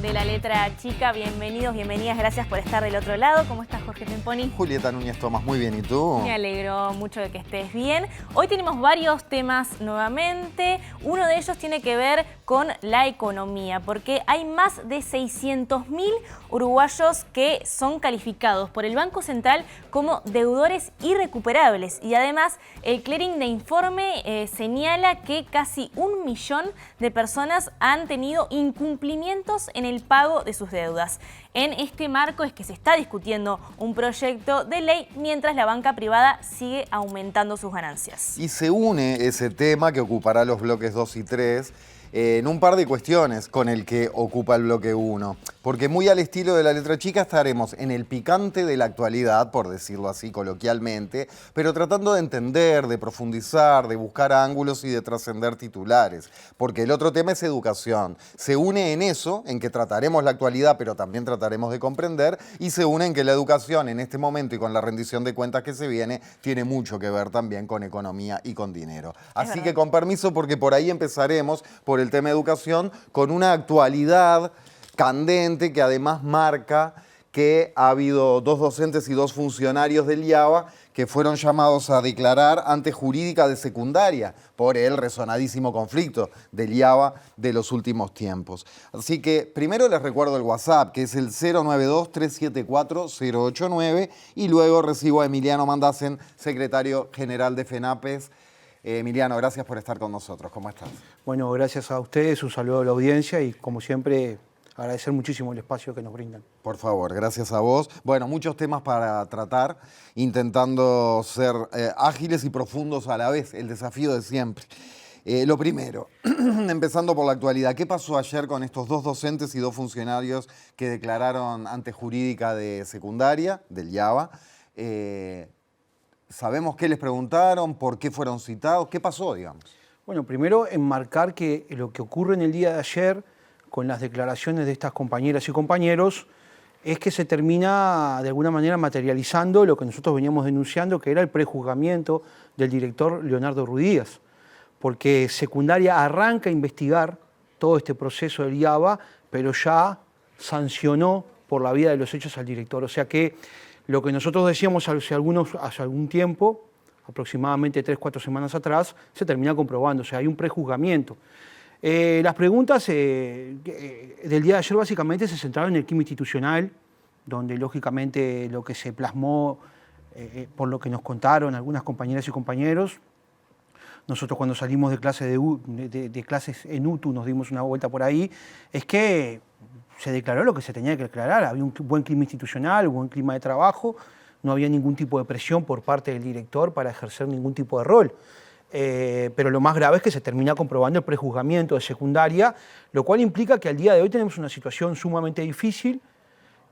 de la letra chica. Bienvenidos, bienvenidas, gracias por estar del otro lado. ¿Cómo estás, Jorge Temponi? Julieta Núñez Tomás, muy bien. ¿Y tú? Me alegro mucho de que estés bien. Hoy tenemos varios temas nuevamente. Uno de ellos tiene que ver con la economía, porque hay más de 600.000 uruguayos que son calificados por el Banco Central como deudores irrecuperables. Y además, el clearing de informe señala que casi 1 millón de personas han tenido incumplimientos en el pago de sus deudas. En este marco es que se está discutiendo un proyecto de ley mientras la banca privada sigue aumentando sus ganancias. Y se une ese tema que ocupará los bloques 2 y 3 en un par de cuestiones con el que ocupa el bloque 1. Porque muy al estilo de la letra chica estaremos en el picante de la actualidad, por decirlo así coloquialmente, pero tratando de entender, de profundizar, de buscar ángulos y de trascender titulares. Porque el otro tema es educación. Se une en eso, en que trataremos la actualidad, pero también trataremos de comprender, y se une en que la educación en este momento y con la rendición de cuentas que se viene, tiene mucho que ver también con economía y con dinero. Así que con permiso, porque por ahí empezaremos por el tema de educación, con una actualidad candente que además marca que ha habido 2 docentes y 2 funcionarios del IABA que fueron llamados a declarar ante jurídica de secundaria por el resonadísimo conflicto del IABA de los últimos tiempos. Así que primero les recuerdo el WhatsApp, que es el 092-374-089, y luego recibo a Emiliano Mandasen, secretario general de FENAPES. Emiliano, gracias por estar con nosotros. ¿Cómo estás? Bueno, gracias a ustedes, un saludo a la audiencia y, como siempre, agradecer muchísimo el espacio que nos brindan. Por favor, gracias a vos. Bueno, muchos temas para tratar, intentando ser ágiles y profundos a la vez, el desafío de siempre. Lo primero, empezando por la actualidad, ¿qué pasó ayer con estos 2 docentes y 2 funcionarios que declararon ante jurídica de secundaria, del IABA? ¿Sabemos qué les preguntaron? ¿Por qué fueron citados? ¿Qué pasó, digamos? Bueno, primero enmarcar que lo que ocurre en el día de ayer con las declaraciones de estas compañeras y compañeros es que se termina de alguna manera materializando lo que nosotros veníamos denunciando, que era el prejuzgamiento del director Leonardo Ruidíaz, porque secundaria arranca a investigar todo este proceso del IABA, pero ya sancionó por la vía de los hechos al director. O sea que lo que nosotros decíamos hace algún tiempo, aproximadamente 3-4 semanas atrás, se termina comprobando, o sea, hay un prejuzgamiento. Las preguntas del día de ayer básicamente se centraron en el clima institucional, donde lógicamente lo que se plasmó, por lo que nos contaron algunas compañeras y compañeros, nosotros cuando salimos de clases en UTU nos dimos una vuelta por ahí, es que se declaró lo que se tenía que declarar, había un buen clima institucional, un buen clima de trabajo, no había ningún tipo de presión por parte del director para ejercer ningún tipo de rol. Pero lo más grave es que se termina comprobando el prejuzgamiento de secundaria, lo cual implica que al día de hoy tenemos una situación sumamente difícil.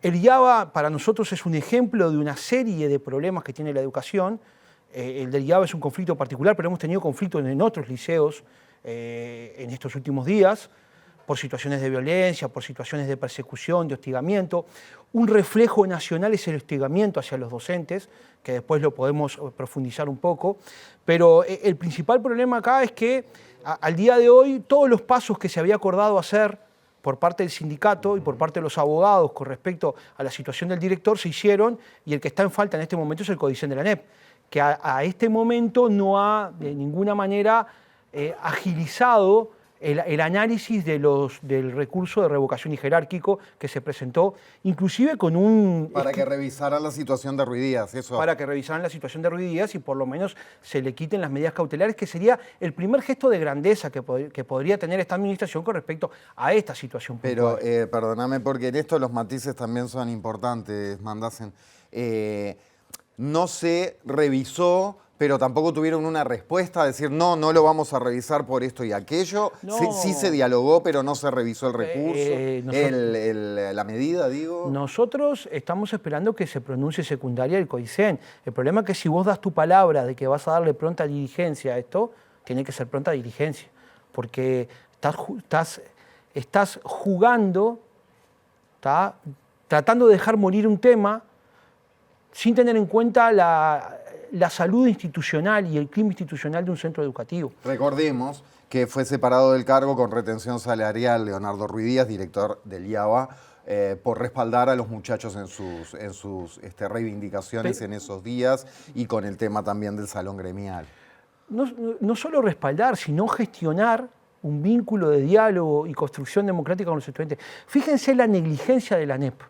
El IABA para nosotros es un ejemplo de una serie de problemas que tiene la educación. El del IABA es un conflicto particular, pero hemos tenido conflictos en otros liceos en estos últimos días, por situaciones de violencia, por situaciones de persecución, de hostigamiento. Un reflejo nacional es el hostigamiento hacia los docentes, que después lo podemos profundizar un poco, pero el principal problema acá es que al día de hoy todos los pasos que se había acordado hacer por parte del sindicato y por parte de los abogados con respecto a la situación del director se hicieron, y el que está en falta en este momento es el Codicen de la ANEP, que a este momento no ha de ninguna manera agilizado el análisis del recurso de revocación y jerárquico que se presentó, inclusive con un... Para que revisaran la situación de Ruidíaz, eso. Para que revisaran la situación de Ruidíaz y por lo menos se le quiten las medidas cautelares, que sería el primer gesto de grandeza que podría tener esta administración con respecto a esta situación puntual. Pero perdóname, porque en esto los matices también son importantes, Mandasen. No se revisó, pero tampoco tuvieron una respuesta a decir, no lo vamos a revisar por esto y aquello. No. Sí se dialogó, pero no se revisó el recurso, la medida, digo. Nosotros estamos esperando que se pronuncie secundaria el Codicen. El problema es que si vos das tu palabra de que vas a darle pronta diligencia a esto, tiene que ser pronta diligencia, porque estás jugando, tratando de dejar morir un tema sin tener en cuenta la salud institucional y el clima institucional de un centro educativo. Recordemos que fue separado del cargo con retención salarial Leonardo Ruiz Díaz, director del IABA, por respaldar a los muchachos en sus reivindicaciones en esos días y con el tema también del salón gremial. No solo respaldar, sino gestionar un vínculo de diálogo y construcción democrática con los estudiantes. Fíjense la negligencia de la ANEP.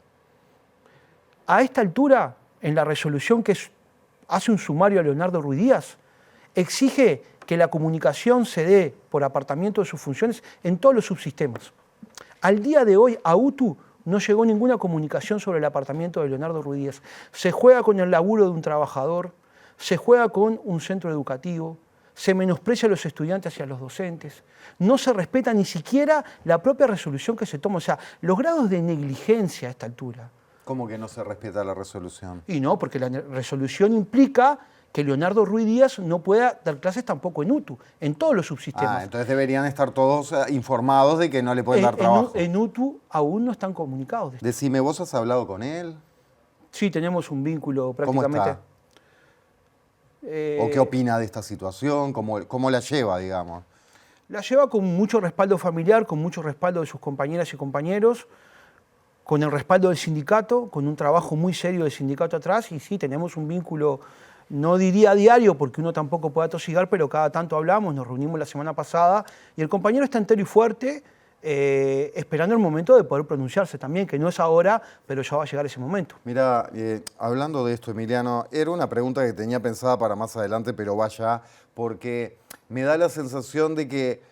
A esta altura, en la resolución que hace un sumario a Leonardo Ruiz Díaz, exige que la comunicación se dé por apartamiento de sus funciones en todos los subsistemas. Al día de hoy, a UTU no llegó ninguna comunicación sobre el apartamiento de Leonardo Ruiz Díaz. Se juega con el laburo de un trabajador, se juega con un centro educativo, se menosprecia a los estudiantes y a los docentes, no se respeta ni siquiera la propia resolución que se toma. O sea, los grados de negligencia a esta altura. ¿Cómo que no se respeta la resolución? Y no, porque la resolución implica que Leonardo Ruiz Díaz no pueda dar clases tampoco en UTU, en todos los subsistemas. Entonces deberían estar todos informados de que no le pueden dar trabajo. En UTU aún no están comunicados. Decime, ¿vos has hablado con él? Sí, tenemos un vínculo prácticamente. ¿Cómo está? ¿O qué opina de esta situación? ¿Cómo la lleva, digamos? La lleva con mucho respaldo familiar, con mucho respaldo de sus compañeras y compañeros, con el respaldo del sindicato, con un trabajo muy serio del sindicato atrás, y sí, tenemos un vínculo, no diría diario, porque uno tampoco puede atosigar, pero cada tanto hablamos, nos reunimos la semana pasada, y el compañero está entero y fuerte, esperando el momento de poder pronunciarse también, que no es ahora, pero ya va a llegar ese momento. Mira, hablando de esto, Emiliano, era una pregunta que tenía pensada para más adelante, pero vaya, porque me da la sensación de que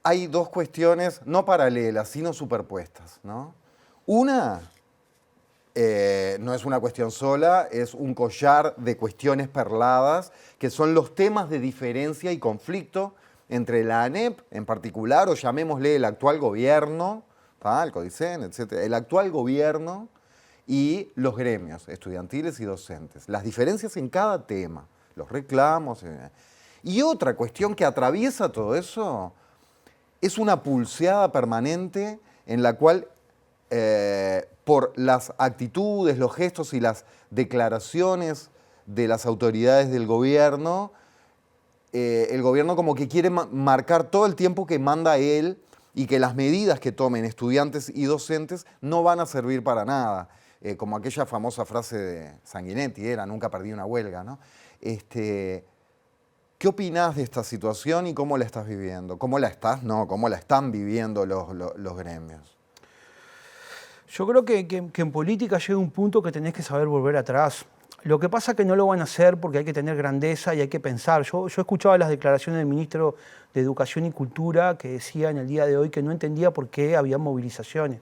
hay dos cuestiones, no paralelas, sino superpuestas, ¿no? Una, no es una cuestión sola, es un collar de cuestiones perladas, que son los temas de diferencia y conflicto entre la ANEP en particular, o llamémosle el actual gobierno, el CODICEN, etc., el actual gobierno y los gremios estudiantiles y docentes. Las diferencias en cada tema, los reclamos. Y otra cuestión que atraviesa todo eso es una pulseada permanente en la cual, por las actitudes, los gestos y las declaraciones de las autoridades del gobierno, el gobierno como que quiere marcar todo el tiempo que manda él y que las medidas que tomen estudiantes y docentes no van a servir para nada. Como aquella famosa frase de Sanguinetti, nunca perdí una huelga, ¿no? ¿Qué opinás de esta situación y cómo la estás viviendo? ¿Cómo la están viviendo los gremios? Yo creo que en política llega un punto que tenés que saber volver atrás. Lo que pasa es que no lo van a hacer porque hay que tener grandeza y hay que pensar. Yo escuchaba las declaraciones del ministro de Educación y Cultura que decía en el día de hoy que no entendía por qué había movilizaciones.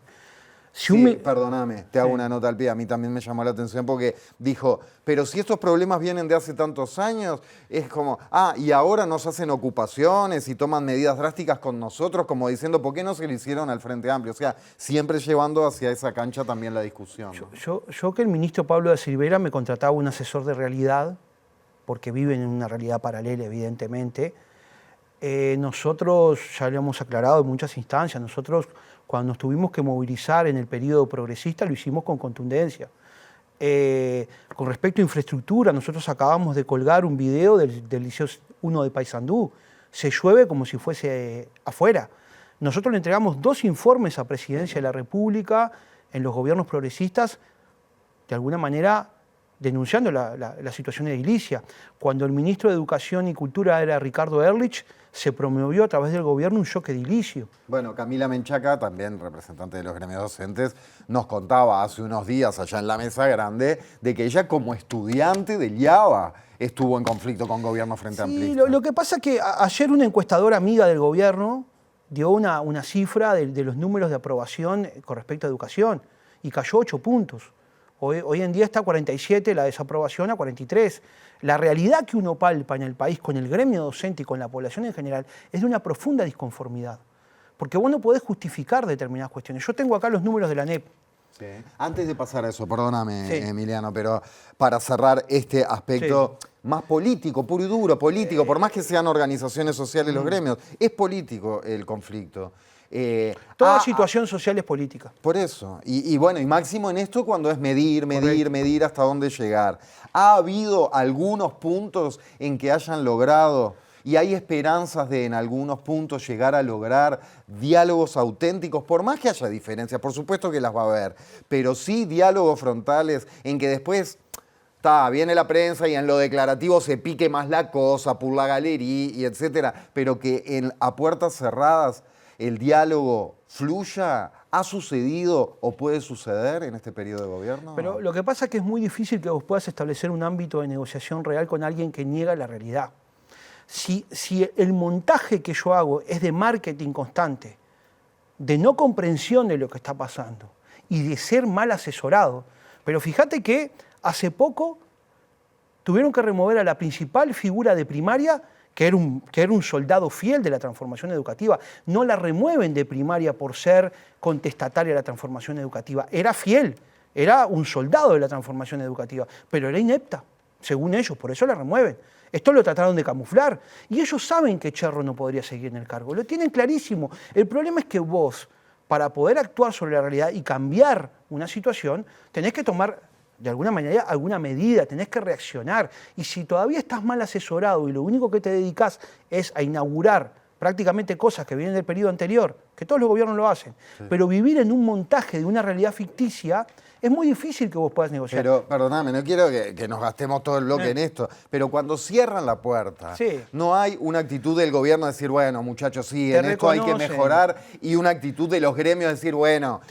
Perdóname, te hago una nota al pie. A mí también me llamó la atención porque dijo, pero si estos problemas vienen de hace tantos años, es como, y ahora nos hacen ocupaciones y toman medidas drásticas con nosotros, como diciendo, ¿por qué no se lo hicieron al Frente Amplio? O sea, siempre llevando hacia esa cancha también la discusión, ¿no? Yo que el ministro Pablo da Silveira me contrataba un asesor de realidad, porque viven en una realidad paralela, evidentemente. Nosotros, ya lo hemos aclarado en muchas instancias, nosotros cuando nos tuvimos que movilizar en el periodo progresista lo hicimos con contundencia. Con respecto a infraestructura, nosotros acabamos de colgar un video del Liceo 1 de Paysandú. Se llueve como si fuese afuera. Nosotros le entregamos 2 informes a Presidencia de la República en los gobiernos progresistas, de alguna manera denunciando la situación edilicia. Cuando el ministro de Educación y Cultura era Ricardo Ehrlich, se promovió a través del gobierno un choque edilicio. Bueno, Camila Menchaca, también representante de los gremios docentes, nos contaba hace unos días allá en la Mesa Grande de que ella como estudiante del IABA estuvo en conflicto con gobierno frente amplista. Sí, lo que pasa es que ayer una encuestadora amiga del gobierno dio una cifra de los números de aprobación con respecto a educación y cayó 8 puntos. Hoy en día está a 47, la desaprobación a 43. La realidad que uno palpa en el país con el gremio docente y con la población en general es de una profunda disconformidad. Porque vos no podés justificar determinadas cuestiones. Yo tengo acá los números de la ANEP. Sí. Antes de pasar a eso, perdóname, Emiliano, pero para cerrar este aspecto más político, puro y duro, político, por más que sean organizaciones sociales los gremios, es político el conflicto. Toda situación social es política. Por eso. Y bueno, y máximo en esto cuando es medir hasta dónde llegar. ¿Ha habido algunos puntos en que hayan logrado, y hay esperanzas de en algunos puntos llegar a lograr diálogos auténticos, por más que haya diferencias, por supuesto que las va a haber, pero sí diálogos frontales en que después viene la prensa y en lo declarativo se pique más la cosa, por la galería y etcétera, pero que a puertas cerradas el diálogo fluya? ¿Ha sucedido o puede suceder en este periodo de gobierno? Pero lo que pasa es que es muy difícil que vos puedas establecer un ámbito de negociación real con alguien que niega la realidad. Si el montaje que yo hago es de marketing constante, de no comprensión de lo que está pasando y de ser mal asesorado, pero fíjate que hace poco tuvieron que remover a la principal figura de primaria, que era un soldado fiel de la transformación educativa. No la remueven de primaria por ser contestataria de la transformación educativa. Era fiel, era un soldado de la transformación educativa, pero era inepta, según ellos, por eso la remueven. Esto lo trataron de camuflar y ellos saben que Cherro no podría seguir en el cargo, lo tienen clarísimo. El problema es que vos, para poder actuar sobre la realidad y cambiar una situación, tenés que tomar de alguna manera alguna medida, tenés que reaccionar. Y si todavía estás mal asesorado y lo único que te dedicás es a inaugurar prácticamente cosas que vienen del periodo anterior, que todos los gobiernos lo hacen, sí, pero vivir en un montaje de una realidad ficticia, es muy difícil que vos puedas negociar. Pero, perdóname, no quiero que nos gastemos todo el bloque en esto, pero cuando cierran la puerta, sí, no hay una actitud del gobierno de decir, bueno, muchachos, sí, en esto hay que mejorar, y una actitud de los gremios de decir, bueno,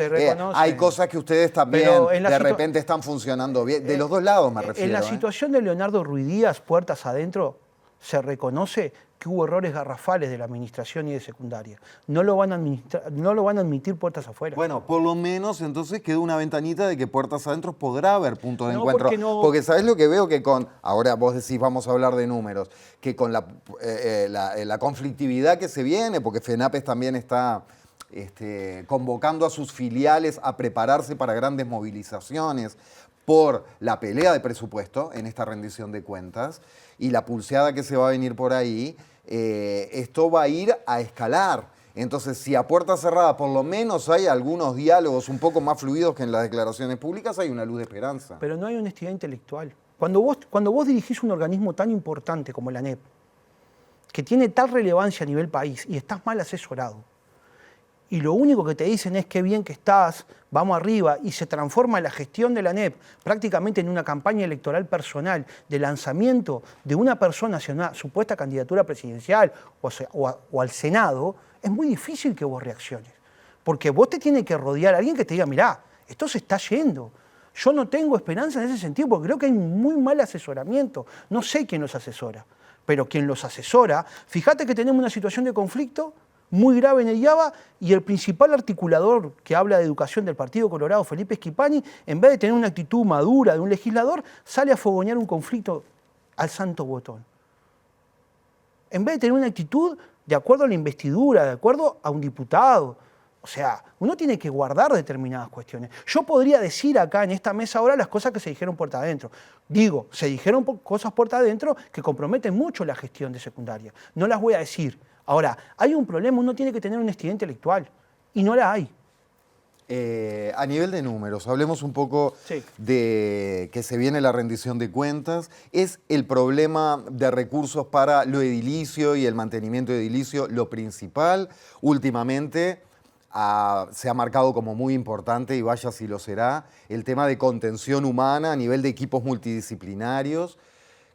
hay cosas que ustedes también de repente están funcionando bien. De los dos lados me refiero. En la situación de Leonardo Ruiz Díaz, puertas adentro, se reconoce que hubo errores garrafales de la administración y de secundaria. No lo van a admitir puertas afuera. Bueno, por lo menos entonces queda una ventanita de que puertas adentro podrá haber puntos de encuentro. Porque ¿sabés lo que veo? Que ahora vos decís, vamos a hablar de números, que con la conflictividad que se viene, porque FENAPES también está convocando a sus filiales a prepararse para grandes movilizaciones por la pelea de presupuesto en esta rendición de cuentas y la pulseada que se va a venir por ahí, esto va a ir a escalar. Entonces, si a puerta cerrada por lo menos hay algunos diálogos un poco más fluidos que en las declaraciones públicas, hay una luz de esperanza. Pero no hay honestidad intelectual. Cuando vos dirigís un organismo tan importante como la ANEP, que tiene tal relevancia a nivel país y estás mal asesorado, y lo único que te dicen es qué bien que estás, vamos arriba, y se transforma la gestión de la ANEP prácticamente en una campaña electoral personal de lanzamiento de una persona hacia una supuesta candidatura presidencial o al Senado, es muy difícil que vos reacciones. Porque vos te tiene que rodear a alguien que te diga, mirá, esto se está yendo. Yo no tengo esperanza en ese sentido porque creo que hay muy mal asesoramiento. No sé quién los asesora, pero quien los asesora, fíjate que tenemos una situación de conflicto muy grave en el IABA y el principal articulador que habla de educación del Partido Colorado, Felipe Schipani, en vez de tener una actitud madura de un legislador, sale a fogonear un conflicto al santo botón. En vez de tener una actitud de acuerdo a la investidura, de acuerdo a un diputado. O sea, uno tiene que guardar determinadas cuestiones. Yo podría decir acá en esta mesa ahora las cosas que se dijeron puerta adentro. Digo, se dijeron cosas puerta adentro que comprometen mucho la gestión de secundaria. No las voy a decir. Ahora, hay un problema, uno tiene que tener honestidad intelectual, y no la hay. A nivel de números, hablemos un poco de que se viene la rendición de cuentas. ¿Es el problema de recursos para lo edilicio y el mantenimiento edilicio lo principal? Últimamente se ha marcado como muy importante, y vaya si lo será, el tema de contención humana a nivel de equipos multidisciplinarios.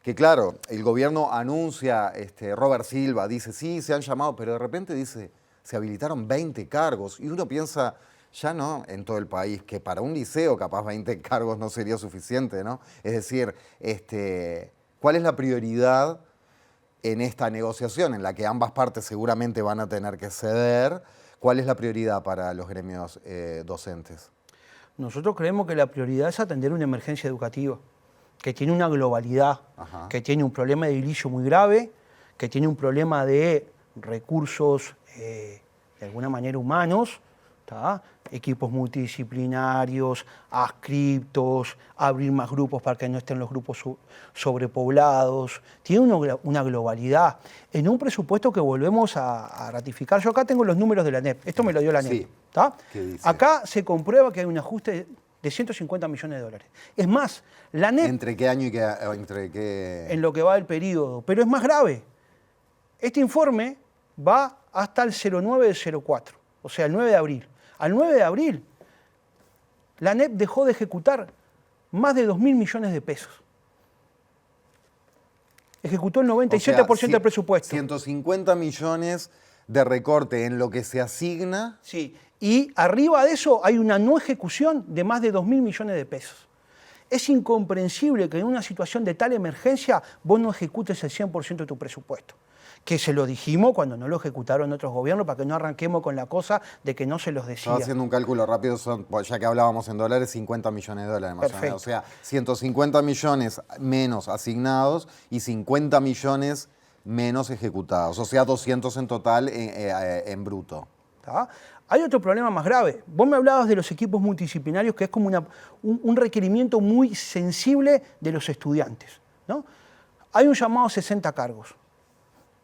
Que claro, el gobierno anuncia, Robert Silva dice, sí, se han llamado, pero de repente dice, se habilitaron 20 cargos. Y uno piensa, ya no en todo el país, que para un liceo capaz 20 cargos no sería suficiente, ¿no? Es decir, ¿cuál es la prioridad en esta negociación en la que ambas partes seguramente van a tener que ceder? ¿Cuál es la prioridad para los gremios docentes? Nosotros creemos que la prioridad es atender una emergencia educativa, que tiene una globalidad, que tiene un problema de edilicio muy grave, que tiene un problema de recursos, de alguna manera humanos, ¿tá? Equipos multidisciplinarios, adscriptos, abrir más grupos para que no estén los grupos sobrepoblados. Tiene una globalidad. En un presupuesto que volvemos a ratificar, yo acá tengo los números de la ANEP, esto me lo dio la ANEP. Sí. ¿Tá? ¿Qué dice? Acá se comprueba que hay un ajuste de 150 millones de dólares. Es más, la ANEP... ¿Entre qué año y entre qué...? En lo que va del periodo. Pero es más grave. Este informe va hasta el 09 del 04, o sea, el 9 de abril. Al 9 de abril, la ANEP dejó de ejecutar más de 2.000 millones de pesos. Ejecutó el 97% del presupuesto. 150 millones de recorte en lo que se asigna. Sí, y arriba de eso hay una no ejecución de más de 2.000 millones de pesos. Es incomprensible que en una situación de tal emergencia vos no ejecutes el 100% de tu presupuesto. Que se lo dijimos cuando no lo ejecutaron otros gobiernos para que no arranquemos con la cosa de que no se los decía. Estaba haciendo un cálculo rápido, ya que hablábamos en dólares, 50 millones de dólares más o menos. O sea, 150 millones menos asignados y 50 millones menos ejecutados. O sea, 200 en total en bruto. ¿Tá? Hay otro problema más grave. Vos me hablabas de los equipos multidisciplinarios, que es como un requerimiento muy sensible de los estudiantes, ¿no? Hay un llamado 60 cargos.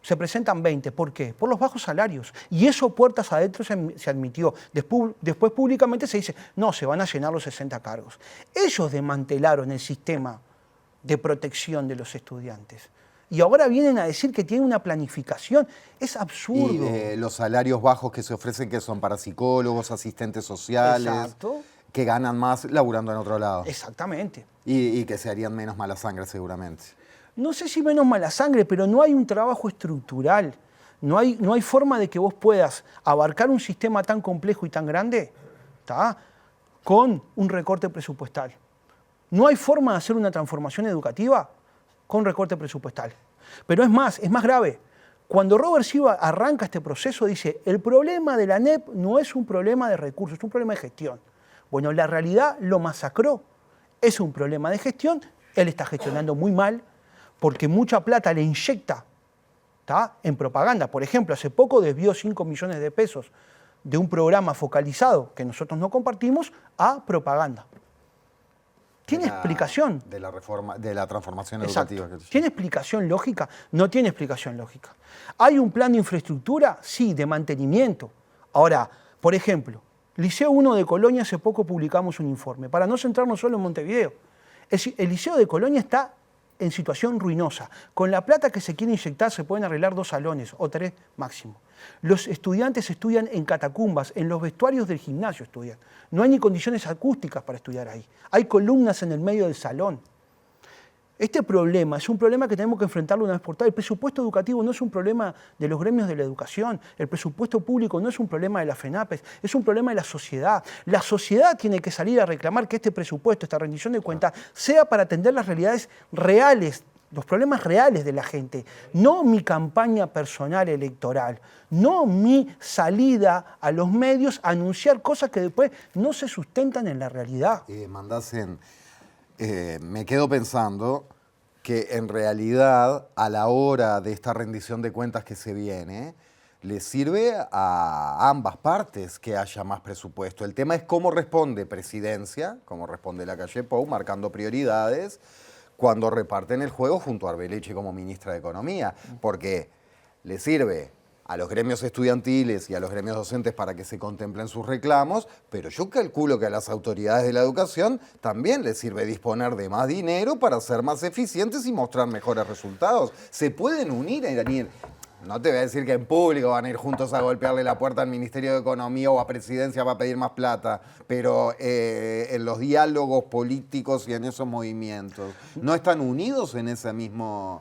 Se presentan 20. ¿Por qué? Por los bajos salarios. Y eso puertas adentro se admitió. Después públicamente se dice, no, se van a llenar los 60 cargos. Ellos desmantelaron el sistema de protección de los estudiantes. Y ahora vienen a decir que tienen una planificación. Es absurdo. Y los salarios bajos que se ofrecen, que son para psicólogos, asistentes sociales, Exacto. que ganan más laburando en otro lado. Exactamente. Y que se harían menos mala sangre seguramente. No sé si menos mala sangre, pero no hay un trabajo estructural. No hay forma de que vos puedas abarcar un sistema tan complejo y tan grande, ¿tá? Con un recorte presupuestal. No hay forma de hacer una transformación educativa con recorte presupuestal. Pero es más grave. Cuando Robert Silva arranca este proceso, dice, el problema de la ANEP no es un problema de recursos, es un problema de gestión. Bueno, la realidad lo masacró. Es un problema de gestión, él está gestionando muy mal, porque mucha plata le inyecta, ¿tá?, en propaganda. Por ejemplo, hace poco desvió 5 millones de pesos de un programa focalizado que nosotros no compartimos a propaganda. ¿Tiene explicación? De la reforma, de la transformación Exacto. educativa. ¿Tiene explicación lógica? No tiene explicación lógica. ¿Hay un plan de infraestructura? Sí, de mantenimiento. Ahora, por ejemplo, Liceo 1 de Colonia, hace poco publicamos un informe, para no centrarnos solo en Montevideo. El Liceo de Colonia está en situación ruinosa. Con la plata que se quiere inyectar se pueden arreglar 2 salones o 3 máximo. Los estudiantes estudian en catacumbas, en los vestuarios del gimnasio estudian. No hay ni condiciones acústicas para estudiar ahí. Hay columnas en el medio del salón. Este problema es un problema que tenemos que enfrentarlo una vez por todas. El presupuesto educativo no es un problema de los gremios de la educación. El presupuesto público no es un problema de la FENAPES, es un problema de la sociedad. La sociedad tiene que salir a reclamar que este presupuesto, esta rendición de cuentas, sea para atender las realidades reales, los problemas reales de la gente. No mi campaña personal electoral, no mi salida a los medios a anunciar cosas que después no se sustentan en la realidad. Me quedo pensando que en realidad a la hora de esta rendición de cuentas que se viene, le sirve a ambas partes que haya más presupuesto. El tema es cómo responde Presidencia, cómo responde Lacalle Pou, marcando prioridades cuando reparten el juego junto a Arbeleche como ministra de Economía, porque le sirve a los gremios estudiantiles y a los gremios docentes para que se contemplen sus reclamos, pero yo calculo que a las autoridades de la educación también les sirve disponer de más dinero para ser más eficientes y mostrar mejores resultados. Se pueden unir e ir. No te voy a decir que en público van a ir juntos a golpearle la puerta al Ministerio de Economía o a Presidencia para pedir más plata, pero en los diálogos políticos y en esos movimientos, ¿no están unidos en esa misma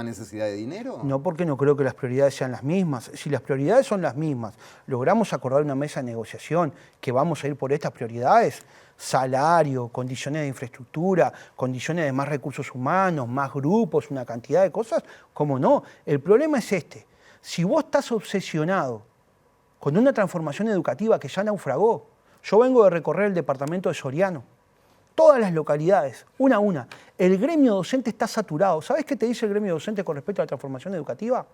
necesidad de dinero? No, porque no creo que las prioridades sean las mismas. Si las prioridades son las mismas, logramos acordar una mesa de negociación que vamos a ir por estas prioridades, salario, condiciones de infraestructura, condiciones de más recursos humanos, más grupos, una cantidad de cosas, ¿cómo no? El problema es este. Si vos estás obsesionado con una transformación educativa que ya naufragó, yo vengo de recorrer el departamento de Soriano, todas las localidades, una a una, el gremio docente está saturado. ¿Sabés qué te dice el gremio docente con respecto a la transformación educativa?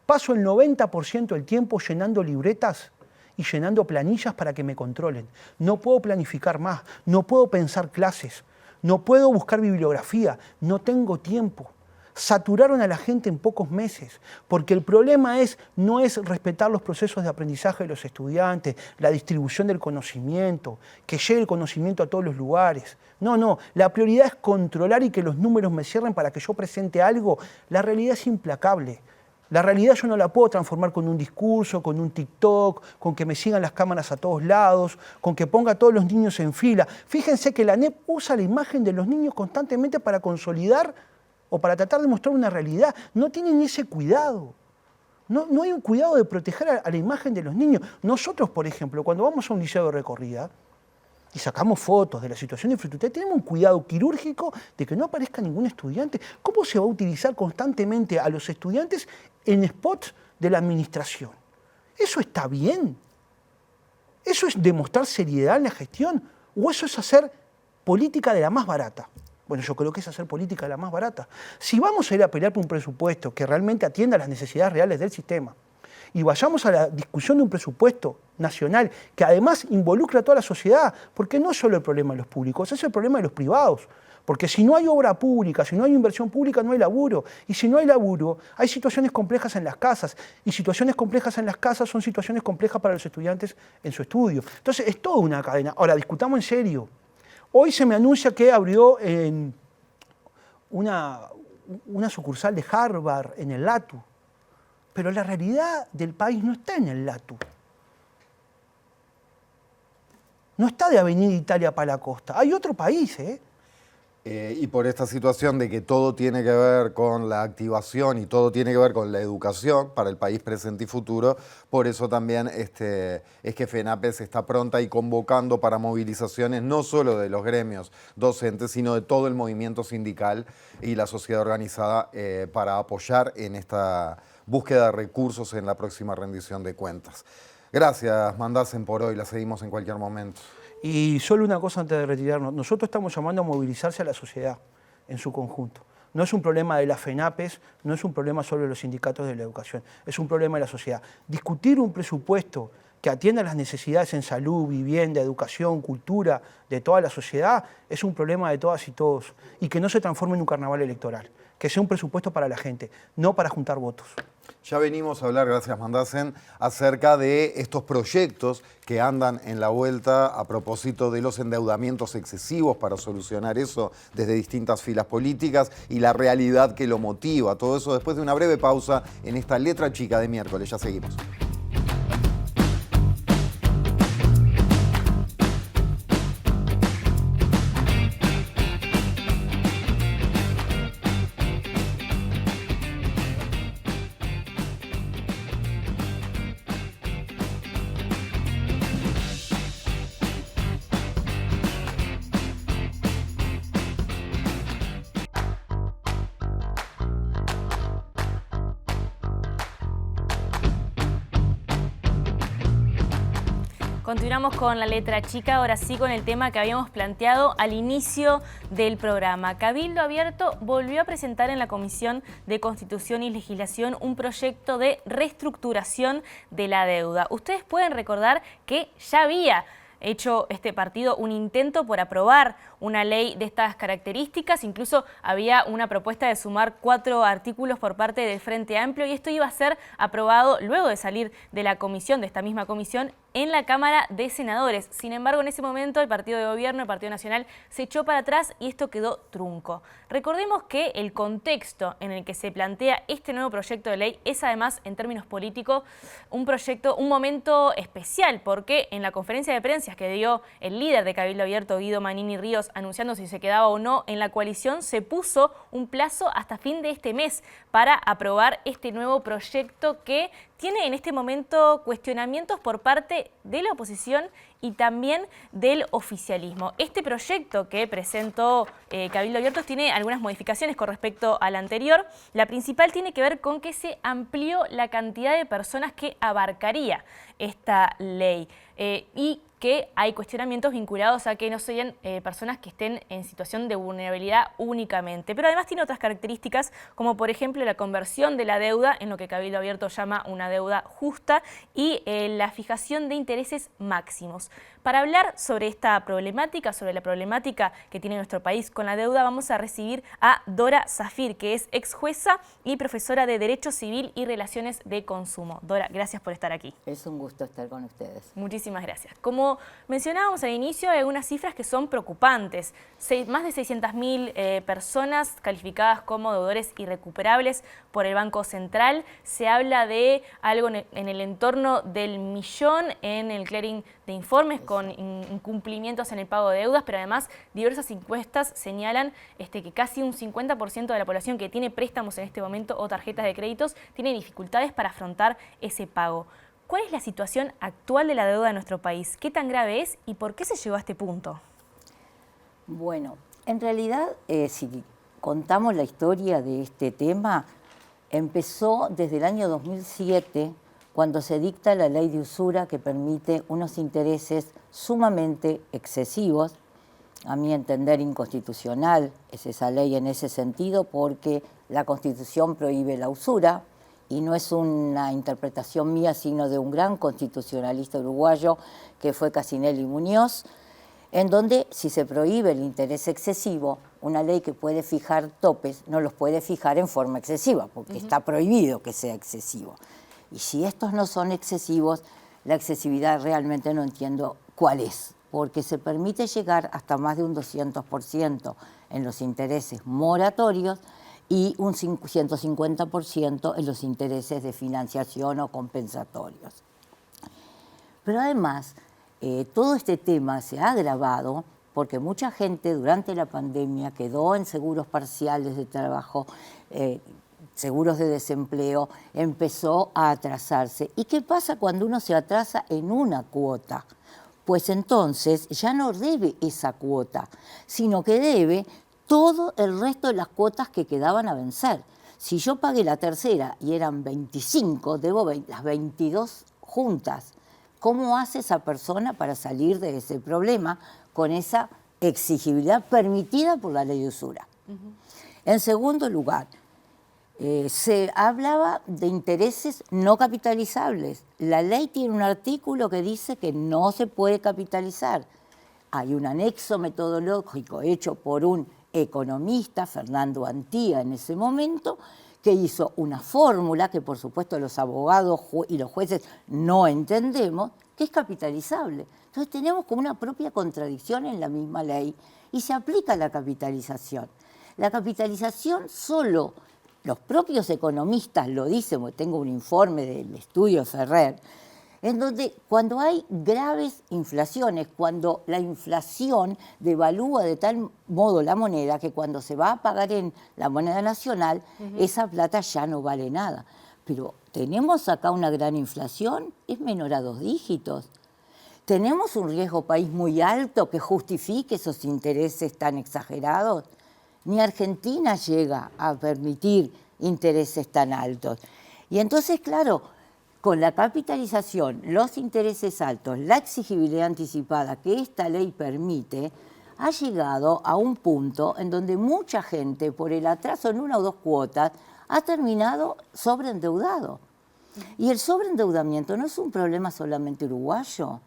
Paso el 90% del tiempo llenando libretas y llenando planillas para que me controlen. No puedo planificar más, no puedo pensar clases, no puedo buscar bibliografía, no tengo tiempo. Saturaron a la gente en pocos meses, porque el problema no es respetar los procesos de aprendizaje de los estudiantes, la distribución del conocimiento, que llegue el conocimiento a todos los lugares. No, la prioridad es controlar y que los números me cierren para que yo presente algo. La realidad es implacable. La realidad yo no la puedo transformar con un discurso, con un TikTok, con que me sigan las cámaras a todos lados, con que ponga a todos los niños en fila. Fíjense que la ANEP usa la imagen de los niños constantemente para consolidar o para tratar de mostrar una realidad. No tienen ese cuidado. No hay un cuidado de proteger a la imagen de los niños. Nosotros, por ejemplo, cuando vamos a un liceo de recorrida y sacamos fotos de la situación de infraestructura, tenemos un cuidado quirúrgico de que no aparezca ningún estudiante. ¿Cómo se va a utilizar constantemente a los estudiantes en spots de la administración? ¿Eso está bien? ¿Eso es demostrar seriedad en la gestión? ¿O eso es hacer política de la más barata? Bueno, yo creo que es hacer política de la más barata. Si vamos a ir a pelear por un presupuesto que realmente atienda a las necesidades reales del sistema, y vayamos a la discusión de un presupuesto nacional que además involucra a toda la sociedad, porque no es solo el problema de los públicos, es el problema de los privados. Porque si no hay obra pública, si no hay inversión pública, no hay laburo. Y si no hay laburo, hay situaciones complejas en las casas. Y situaciones complejas en las casas son situaciones complejas para los estudiantes en su estudio. Entonces, es toda una cadena. Ahora, discutamos en serio. Hoy se me anuncia que abrió en una sucursal de Harvard en el LATU. Pero la realidad del país no está en el LATU. No está de Avenida Italia para la costa. Hay otro país, ¿eh? Y por esta situación de que todo tiene que ver con la activación y todo tiene que ver con la educación para el país presente y futuro, por eso también es que FENAPES está pronta y convocando para movilizaciones no solo de los gremios docentes, sino de todo el movimiento sindical y la sociedad organizada para apoyar en esta búsqueda de recursos en la próxima rendición de cuentas. Gracias, Mandasen, por hoy. La seguimos en cualquier momento. Y solo una cosa antes de retirarnos. Nosotros estamos llamando a movilizarse a la sociedad en su conjunto. No es un problema de la FENAPES, no es un problema solo de los sindicatos de la educación, es un problema de la sociedad. Discutir un presupuesto que atienda las necesidades en salud, vivienda, educación, cultura de toda la sociedad es un problema de todas y todos. Y que no se transforme en un carnaval electoral, que sea un presupuesto para la gente, no para juntar votos. Ya venimos a hablar, gracias Mandasen, acerca de estos proyectos que andan en la vuelta a propósito de los endeudamientos excesivos para solucionar eso desde distintas filas políticas y la realidad que lo motiva. Todo eso después de una breve pausa en esta letra chica de miércoles. Ya seguimos. Continuamos con la letra chica, ahora sí con el tema que habíamos planteado al inicio del programa. Cabildo Abierto volvió a presentar en la Comisión de Constitución y Legislación un proyecto de reestructuración de la deuda. Ustedes pueden recordar que ya había hecho este partido un intento por aprobar una ley de estas características, incluso había una propuesta de sumar 4 artículos por parte del Frente Amplio y esto iba a ser aprobado luego de salir de la comisión, de esta misma comisión, en la Cámara de Senadores. Sin embargo, en ese momento el Partido de Gobierno, el Partido Nacional, se echó para atrás y esto quedó trunco. Recordemos que el contexto en el que se plantea este nuevo proyecto de ley es además, en términos políticos, un momento especial, porque en la conferencia de prensa que dio el líder de Cabildo Abierto, Guido Manini Ríos, anunciando si se quedaba o no en la coalición, se puso un plazo hasta fin de este mes para aprobar este nuevo proyecto que tiene en este momento cuestionamientos por parte de la oposición y también del oficialismo. Este proyecto que presentó Cabildo Abierto tiene algunas modificaciones con respecto al anterior. La principal tiene que ver con que se amplió la cantidad de personas que abarcaría esta ley y que hay cuestionamientos vinculados a que no sean personas que estén en situación de vulnerabilidad únicamente. Pero además tiene otras características, como por ejemplo la conversión de la deuda en lo que Cabildo Abierto llama una deuda justa y la fijación de intereses máximos. Para hablar sobre esta problemática, sobre la problemática que tiene nuestro país con la deuda, vamos a recibir a Dora Zafir, que es ex jueza y profesora de Derecho Civil y Relaciones de Consumo. Dora, gracias por estar aquí. Es un gusto estar con ustedes. Muchísimas gracias. Como mencionábamos al inicio, hay unas cifras que son preocupantes. Más de 600.000 personas calificadas como deudores irrecuperables por el Banco Central. Se habla de algo en el entorno del 1.000.000 en el clearing de informes con incumplimientos en el pago de deudas, pero además diversas encuestas señalan que casi un 50% de la población que tiene préstamos en este momento o tarjetas de créditos tiene dificultades para afrontar ese pago. ¿Cuál es la situación actual de la deuda de nuestro país? ¿Qué tan grave es y por qué se llegó a este punto? Bueno, en realidad, si contamos la historia de este tema, empezó desde el año 2007, cuando se dicta la ley de usura que permite unos intereses sumamente excesivos, a mi entender inconstitucional es esa ley en ese sentido, porque la Constitución prohíbe la usura, y no es una interpretación mía, sino de un gran constitucionalista uruguayo que fue Casinelli Muñoz, en donde si se prohíbe el interés excesivo, una ley que puede fijar topes no los puede fijar en forma excesiva, porque está prohibido que sea excesivo. Y si estos no son excesivos, la excesividad realmente no entiendo cuál es, porque se permite llegar hasta más de un 200% en los intereses moratorios y un 150% en los intereses de financiación o compensatorios. Pero además, todo este tema se ha agravado porque mucha gente durante la pandemia quedó en seguros parciales de trabajo, seguros de desempleo, empezó a atrasarse. ¿Y qué pasa cuando uno se atrasa en una cuota? Pues entonces ya no debe esa cuota, sino que debe todo el resto de las cuotas que quedaban a vencer. Si yo pagué la tercera y eran 25, debo las 22 juntas. ¿Cómo hace esa persona para salir de ese problema con esa exigibilidad permitida por la ley de usura? En segundo lugar, se hablaba de intereses no capitalizables. La ley tiene un artículo que dice que no se puede capitalizar. Hay un anexo metodológico hecho por un economista, Fernando Antía, en ese momento, que hizo una fórmula que por supuesto los abogados y los jueces no entendemos, que es capitalizable. Entonces tenemos como una propia contradicción en la misma ley y se aplica la capitalización. La capitalización solo los propios economistas lo dicen, porque tengo un informe del estudio Ferrer, en donde cuando hay graves inflaciones, cuando la inflación devalúa de tal modo la moneda que cuando se va a pagar en la moneda nacional, esa plata ya no vale nada. Pero tenemos acá una gran inflación, es menor a 2 dígitos. ¿Tenemos un riesgo país muy alto que justifique esos intereses tan exagerados? Ni Argentina llega a permitir intereses tan altos. Y entonces, claro, con la capitalización, los intereses altos, la exigibilidad anticipada que esta ley permite, ha llegado a un punto en donde mucha gente, por el atraso en 1 o 2 cuotas, ha terminado sobreendeudado. Y el sobreendeudamiento no es un problema solamente uruguayo.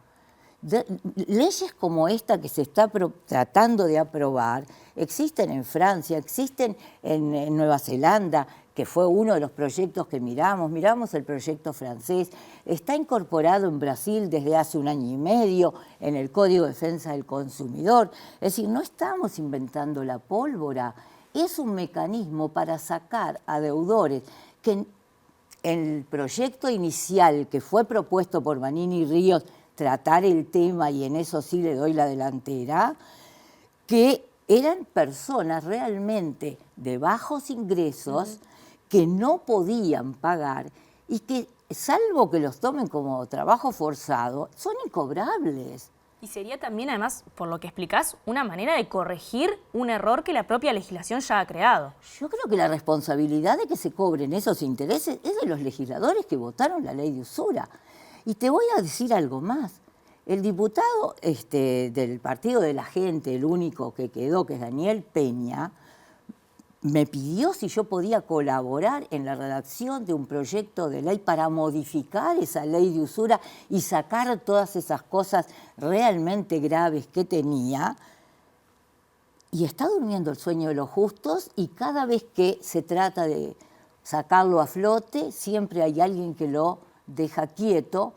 Leyes como esta que se está tratando de aprobar existen en Francia, existen en Nueva Zelanda, que fue uno de los proyectos que miramos el proyecto francés, está incorporado en Brasil desde hace 1 año y medio en el Código de Defensa del Consumidor. Es decir, no estamos inventando la pólvora, es un mecanismo para sacar a deudores que en el proyecto inicial que fue propuesto por Manini y Ríos, tratar el tema, y en eso sí le doy la delantera, que eran personas realmente de bajos ingresos que no podían pagar y que, salvo que los tomen como trabajo forzado, son incobrables. Y sería también, además, por lo que explicás, una manera de corregir un error que la propia legislación ya ha creado. Yo creo que la responsabilidad de que se cobren esos intereses es de los legisladores que votaron la ley de usura. Y te voy a decir algo más. El diputado del Partido de la Gente, el único que quedó, que es Daniel Peña, me pidió si yo podía colaborar en la redacción de un proyecto de ley para modificar esa ley de usura y sacar todas esas cosas realmente graves que tenía. Y está durmiendo el sueño de los justos, y cada vez que se trata de sacarlo a flote, siempre hay alguien que lo deja quieto.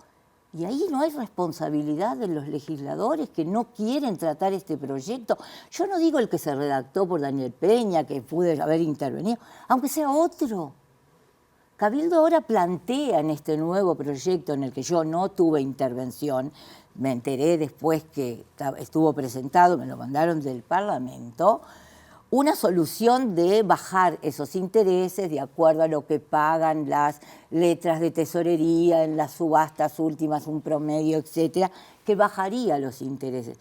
Y ahí no hay responsabilidad de los legisladores que no quieren tratar este proyecto. Yo no digo el que se redactó por Daniel Peña, que pude haber intervenido, aunque sea otro. Cabildo ahora plantea en este nuevo proyecto en el que yo no tuve intervención, me enteré después que estuvo presentado, me lo mandaron del Parlamento, una solución de bajar esos intereses de acuerdo a lo que pagan las letras de tesorería en las subastas últimas, un promedio, etcétera, que bajaría los intereses.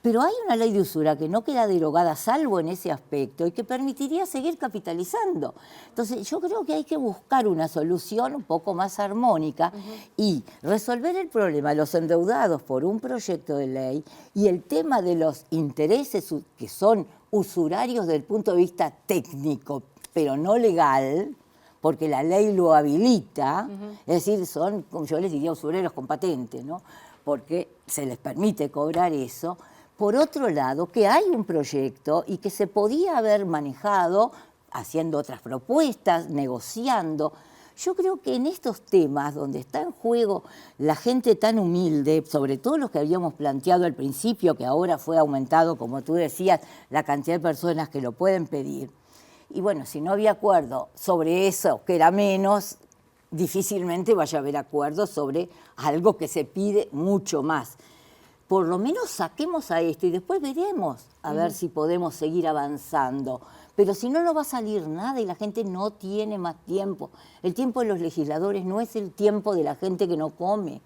Pero hay una ley de usura que no queda derogada salvo en ese aspecto y que permitiría seguir capitalizando. Entonces yo creo que hay que buscar una solución un poco más armónica y resolver el problema de los endeudados por un proyecto de ley y el tema de los intereses que son usurarios desde el punto de vista técnico, pero no legal, porque la ley lo habilita, es decir, son, como yo les diría, usureros con patente, ¿no? Porque se les permite cobrar eso. Por otro lado, que hay un proyecto y que se podía haber manejado haciendo otras propuestas, negociando. Yo creo que en estos temas donde está en juego la gente tan humilde, sobre todo los que habíamos planteado al principio, que ahora fue aumentado, como tú decías, la cantidad de personas que lo pueden pedir. Y bueno, si no había acuerdo sobre eso, que era menos, difícilmente vaya a haber acuerdo sobre algo que se pide mucho más. Por lo menos saquemos a esto y después veremos a ver si podemos seguir avanzando. Pero si no, no va a salir nada y la gente no tiene más tiempo. El tiempo de los legisladores no es el tiempo de la gente que no come.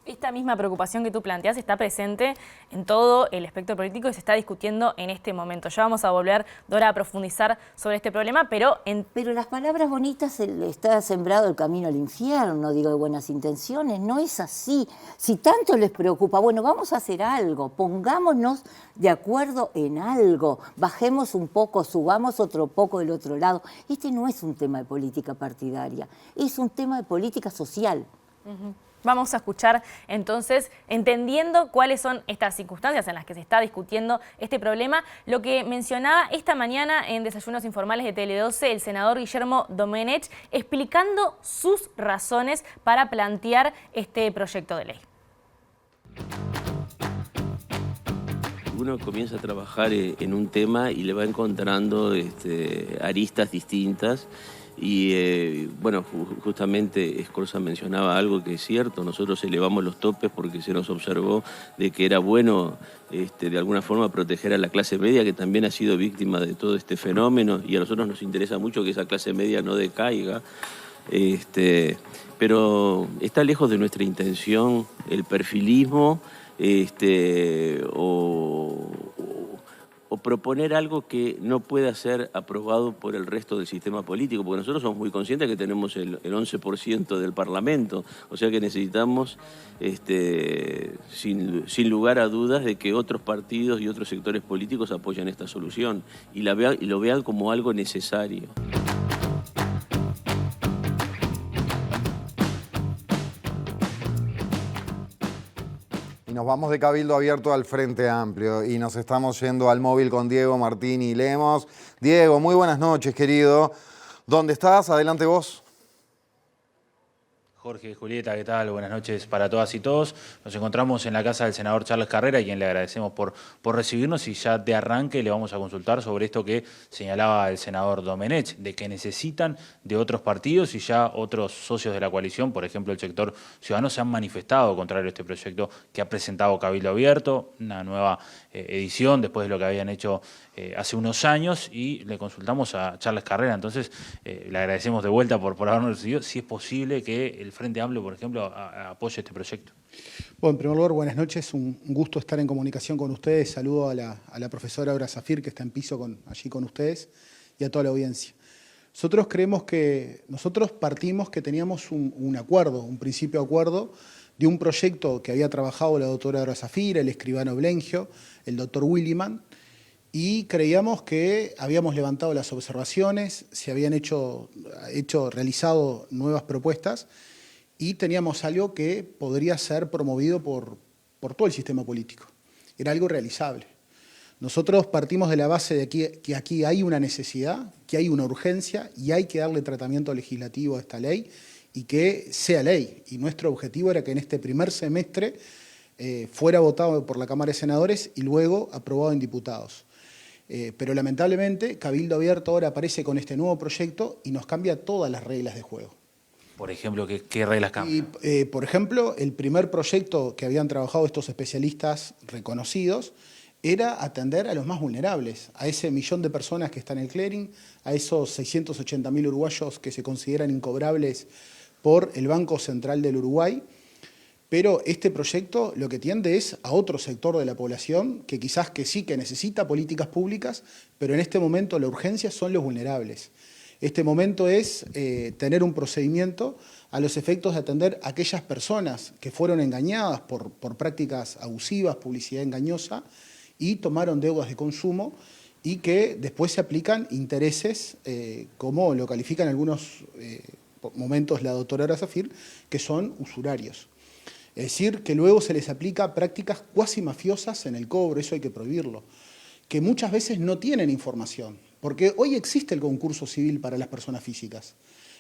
Esta misma preocupación que tú planteas está presente en todo el espectro político y se está discutiendo en este momento. Ya vamos a volver, Dora, a profundizar sobre este problema, pero... Pero las palabras bonitas, está sembrado el camino al infierno, digo, de buenas intenciones. No es así. Si tanto les preocupa, bueno, vamos a hacer algo, pongámonos de acuerdo en algo, bajemos un poco, subamos otro poco del otro lado. Este no es un tema de política partidaria, es un tema de política social. Vamos a escuchar entonces, entendiendo cuáles son estas circunstancias en las que se está discutiendo este problema, lo que mencionaba esta mañana en Desayunos Informales de Tele12 el senador Guillermo Domenech, explicando sus razones para plantear este proyecto de ley. Uno comienza a trabajar en un tema y le va encontrando aristas distintas. Y bueno, justamente Escorza mencionaba algo que es cierto, nosotros elevamos los topes porque se nos observó de que era bueno de alguna forma proteger a la clase media, que también ha sido víctima de todo este fenómeno, y a nosotros nos interesa mucho que esa clase media no decaiga. Pero está lejos de nuestra intención el perfilismo o proponer algo que no pueda ser aprobado por el resto del sistema político, porque nosotros somos muy conscientes que tenemos el 11% del Parlamento, o sea que necesitamos, sin lugar a dudas, de que otros partidos y otros sectores políticos apoyen esta solución y lo vean como algo necesario. Nos vamos de Cabildo Abierto al Frente Amplio y nos estamos yendo al móvil con Diego Martini Lemos. Diego, muy buenas noches, querido. ¿Dónde estás? Adelante vos. Jorge, Julieta, ¿qué tal? Buenas noches para todas y todos. Nos encontramos en la casa del senador Charles Carrera, a quien le agradecemos por recibirnos, y ya de arranque le vamos a consultar sobre esto que señalaba el senador Domenech, de que necesitan de otros partidos, y ya otros socios de la coalición, por ejemplo el sector ciudadano, se han manifestado contrario a este proyecto que ha presentado Cabildo Abierto, una nueva edición después de lo que habían hecho hace unos años, y le consultamos a Charles Carrera. Entonces le agradecemos de vuelta por habernos recibido, si es posible que el Frente Amplio, por ejemplo, apoye este proyecto. Bueno, en primer lugar, buenas noches, un gusto estar en comunicación con ustedes. Saludo a la profesora Aura Zafir, que está en piso allí con ustedes, y a toda la audiencia. Nosotros partimos que teníamos un acuerdo, un principio de acuerdo, de un proyecto que había trabajado la doctora Aura Zafir, el escribano Blengio, el doctor Williman, y creíamos que habíamos levantado las observaciones, se habían realizado nuevas propuestas y teníamos algo que podría ser promovido por todo el sistema político. Era algo realizable. Nosotros partimos de la base de que aquí hay una necesidad, que hay una urgencia y hay que darle tratamiento legislativo a esta ley y que sea ley. Y nuestro objetivo era que en este primer semestre fuera votado por la Cámara de Senadores y luego aprobado en diputados. Pero lamentablemente Cabildo Abierto ahora aparece con este nuevo proyecto y nos cambia todas las reglas de juego. Por ejemplo, ¿qué reglas cambian? Por ejemplo, el primer proyecto que habían trabajado estos especialistas reconocidos era atender a los más vulnerables, a ese 1.000.000 de personas que están en el clearing, a esos 680.000 uruguayos que se consideran incobrables por el Banco Central del Uruguay. Pero este proyecto lo que tiende es a otro sector de la población que quizás que sí, que necesita políticas públicas, pero en este momento la urgencia son los vulnerables. Este momento es tener un procedimiento a los efectos de atender a aquellas personas que fueron engañadas por prácticas abusivas, publicidad engañosa, y tomaron deudas de consumo y que después se aplican intereses, como lo califican en algunos momentos la doctora Aura-Safir, que son usurarios. Es decir, que luego se les aplica prácticas cuasi mafiosas en el cobro, eso hay que prohibirlo, que muchas veces no tienen información, porque hoy existe el concurso civil para las personas físicas.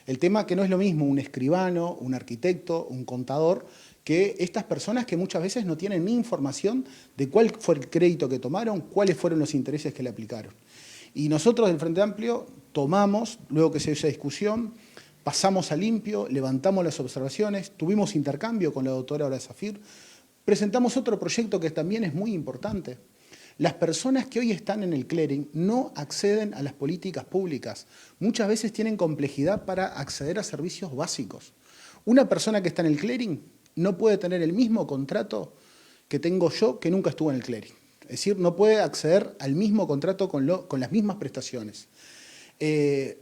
El tema que no es lo mismo un escribano, un arquitecto, un contador, que estas personas que muchas veces no tienen ni información de cuál fue el crédito que tomaron, cuáles fueron los intereses que le aplicaron. Y nosotros del Frente Amplio tomamos, luego que se dio esa discusión, pasamos a limpio, levantamos las observaciones, tuvimos intercambio con la doctora Aura-Safir, presentamos otro proyecto que también es muy importante. Las personas que hoy están en el clearing no acceden a las políticas públicas. Muchas veces tienen complejidad para acceder a servicios básicos. Una persona que está en el clearing no puede tener el mismo contrato que tengo yo que nunca estuvo en el clearing. Es decir, no puede acceder al mismo contrato con las mismas prestaciones.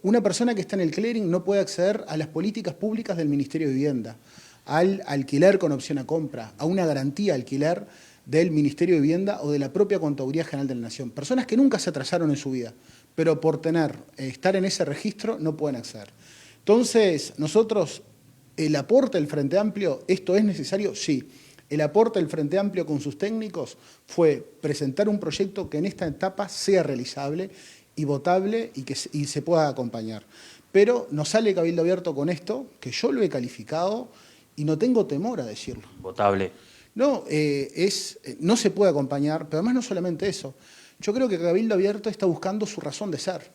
Una persona que está en el clearing no puede acceder a las políticas públicas del Ministerio de Vivienda, al alquiler con opción a compra, a una garantía de alquiler del Ministerio de Vivienda o de la propia Contaduría General de la Nación. Personas que nunca se atrasaron en su vida, pero por estar en ese registro no pueden acceder. Entonces, nosotros, el aporte del Frente Amplio, ¿esto es necesario? Sí. El aporte del Frente Amplio con sus técnicos fue presentar un proyecto que en esta etapa sea realizable y votable y se pueda acompañar. Pero nos sale Cabildo Abierto con esto, que yo lo he calificado y no tengo temor a decirlo. Votable. No, no se puede acompañar, pero además no solamente eso. Yo creo que Cabildo Abierto está buscando su razón de ser.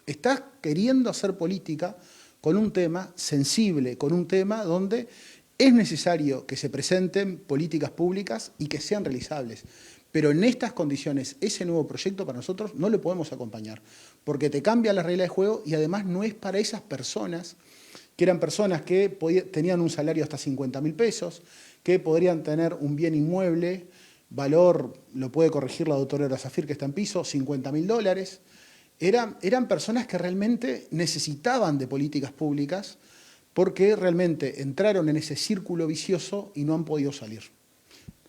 Está queriendo hacer política con un tema sensible, con un tema donde es necesario que se presenten políticas públicas y que sean realizables. Pero en estas condiciones, ese nuevo proyecto para nosotros no lo podemos acompañar, porque te cambia la regla de juego y además no es para esas personas, que eran personas que tenían un salario hasta 50.000 pesos, que podrían tener un bien inmueble, valor, lo puede corregir la doctora Aura-Safir que está en piso, $50.000. Eran personas que realmente necesitaban de políticas públicas porque realmente entraron en ese círculo vicioso y no han podido salir.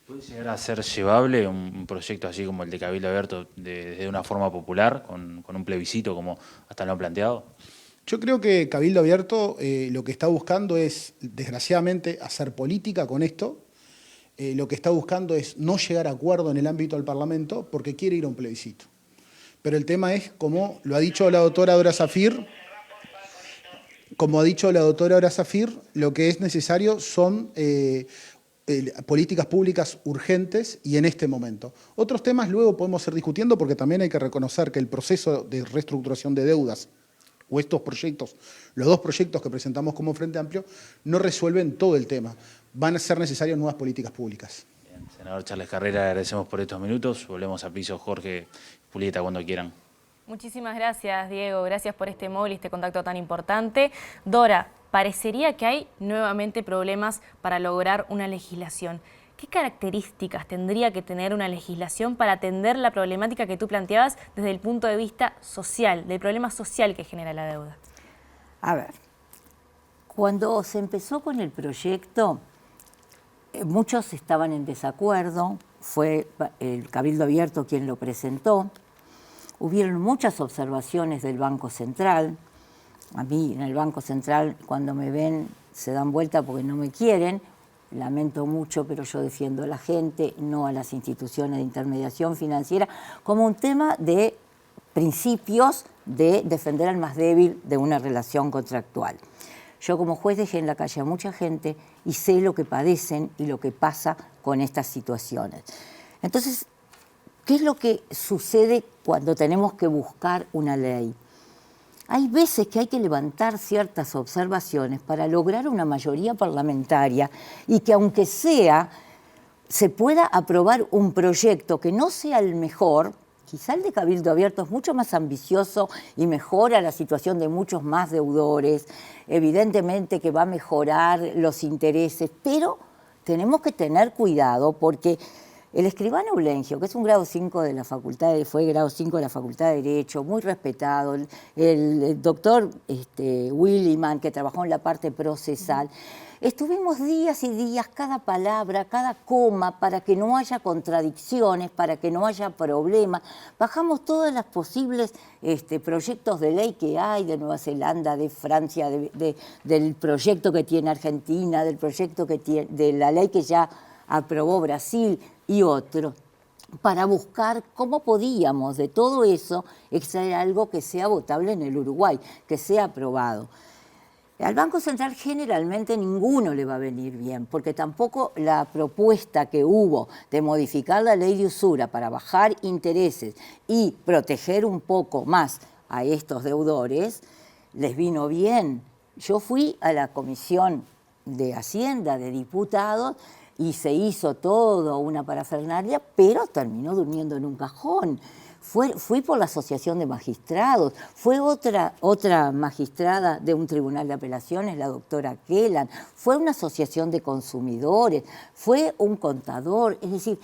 ¿Puede llegar a ser llevable un proyecto así como el de Cabildo Abierto de una forma popular, con un plebiscito como hasta lo han planteado? Yo creo que Cabildo Abierto lo que está buscando es, desgraciadamente, hacer política con esto. Lo que está buscando es no llegar a acuerdo en el ámbito del Parlamento porque quiere ir a un plebiscito. Pero el tema es, como lo ha dicho la doctora Aura-Safir, lo que es necesario son políticas públicas urgentes y en este momento. Otros temas luego podemos ir discutiendo porque también hay que reconocer que el proceso de reestructuración de deudas o estos proyectos, los dos proyectos que presentamos como Frente Amplio, no resuelven todo el tema. Van a ser necesarias nuevas políticas públicas. Bien, senador Charles Carrera, agradecemos por estos minutos. Volvemos a piso, Jorge, Julieta, cuando quieran. Muchísimas gracias, Diego. Gracias por este móvil y este contacto tan importante. Dora, parecería que hay nuevamente problemas para lograr una legislación. ¿Qué características tendría que tener una legislación para atender la problemática que tú planteabas desde el punto de vista social, del problema social que genera la deuda? A ver, cuando se empezó con el proyecto, muchos estaban en desacuerdo, fue el Cabildo Abierto quien lo presentó, hubieron muchas observaciones del Banco Central. A mí en el Banco Central, cuando me ven, se dan vuelta porque no me quieren. Lamento mucho, pero yo defiendo a la gente, no a las instituciones de intermediación financiera, como un tema de principios de defender al más débil de una relación contractual. Yo como juez dejé en la calle a mucha gente y sé lo que padecen y lo que pasa con estas situaciones. Entonces, ¿qué es lo que sucede cuando tenemos que buscar una ley? Hay veces que hay que levantar ciertas observaciones para lograr una mayoría parlamentaria y que aunque sea, se pueda aprobar un proyecto que no sea el mejor. Quizá el de Cabildo Abierto es mucho más ambicioso y mejora la situación de muchos más deudores. Evidentemente que va a mejorar los intereses, pero tenemos que tener cuidado porque el escribano Eulengio, que es un grado 5 de la facultad, fue grado 5 de la Facultad de Derecho, muy respetado, el doctor Williman, que trabajó en la parte procesal, estuvimos días y días, cada palabra, cada coma, para que no haya contradicciones, para que no haya problemas. Bajamos todos los posibles proyectos de ley que hay de Nueva Zelanda, de Francia, del proyecto que tiene Argentina, del proyecto que tiene, de la ley que ya aprobó Brasil y otros, para buscar cómo podíamos de todo eso extraer algo que sea votable en el Uruguay, que sea aprobado. Al Banco Central generalmente ninguno le va a venir bien, porque tampoco la propuesta que hubo de modificar la ley de usura para bajar intereses y proteger un poco más a estos deudores, les vino bien. Yo fui a la Comisión de Hacienda de Diputados y se hizo todo una parafernalia, pero terminó durmiendo en un cajón. Fui por la Asociación de Magistrados, fue otra magistrada de un tribunal de apelaciones, la doctora Kellan, fue una asociación de consumidores, fue un contador, es decir,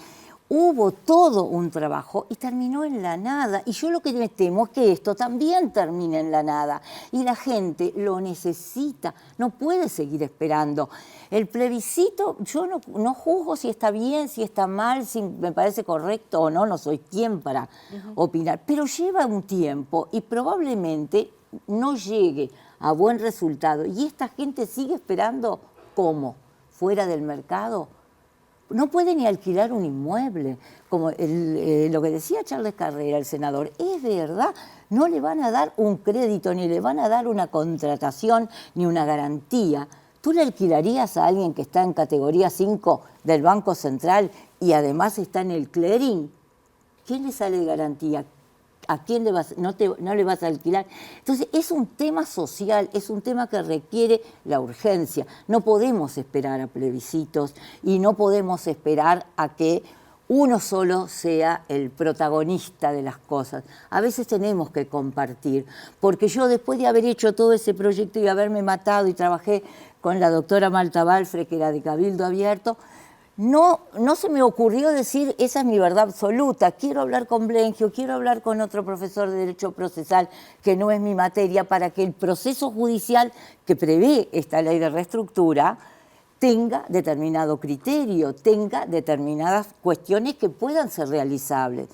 hubo todo un trabajo y terminó en la nada. Y yo lo que me temo es que esto también termine en la nada. Y la gente lo necesita, no puede seguir esperando. El plebiscito, yo no juzgo si está bien, si está mal, si me parece correcto o no, no soy quien para opinar. Pero lleva un tiempo y probablemente no llegue a buen resultado. Y esta gente sigue esperando, ¿cómo? ¿Fuera del mercado? No puede ni alquilar un inmueble, como lo que decía Charles Carrera, el senador, es verdad, no le van a dar un crédito, ni le van a dar una contratación, ni una garantía. ¿Tú le alquilarías a alguien que está en categoría 5 del Banco Central y además está en el clearing? ¿Quién le sale de garantía? ¿A quién no le vas a alquilar? Entonces, es un tema social, es un tema que requiere la urgencia. No podemos esperar a plebiscitos y no podemos esperar a que uno solo sea el protagonista de las cosas. A veces tenemos que compartir, porque yo después de haber hecho todo ese proyecto y haberme matado y trabajé con la doctora Malta Balfre, que era de Cabildo Abierto, no se me ocurrió decir, esa es mi verdad absoluta, quiero hablar con Blengio, quiero hablar con otro profesor de Derecho Procesal, que no es mi materia, para que el proceso judicial que prevé esta ley de reestructura tenga determinado criterio, tenga determinadas cuestiones que puedan ser realizables.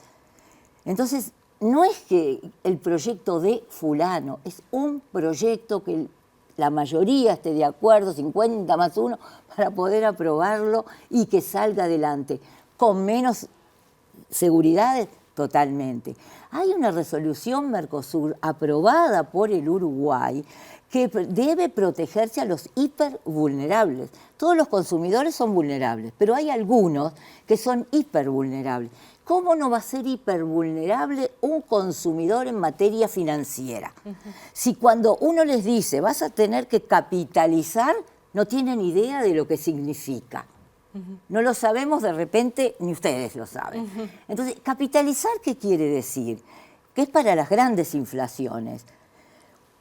Entonces, no es que el proyecto de fulano, es un proyecto que la mayoría esté de acuerdo, 50 más 1, para poder aprobarlo y que salga adelante. Con menos seguridades, totalmente. Hay una resolución Mercosur aprobada por el Uruguay que debe protegerse a los hipervulnerables. Todos los consumidores son vulnerables, pero hay algunos que son hipervulnerables. ¿Cómo no va a ser hipervulnerable un consumidor en materia financiera? Si cuando uno les dice vas a tener que capitalizar, no tienen idea de lo que significa. No lo sabemos de repente, ni ustedes lo saben. Entonces, capitalizar, ¿qué quiere decir? Que es para las grandes inflaciones.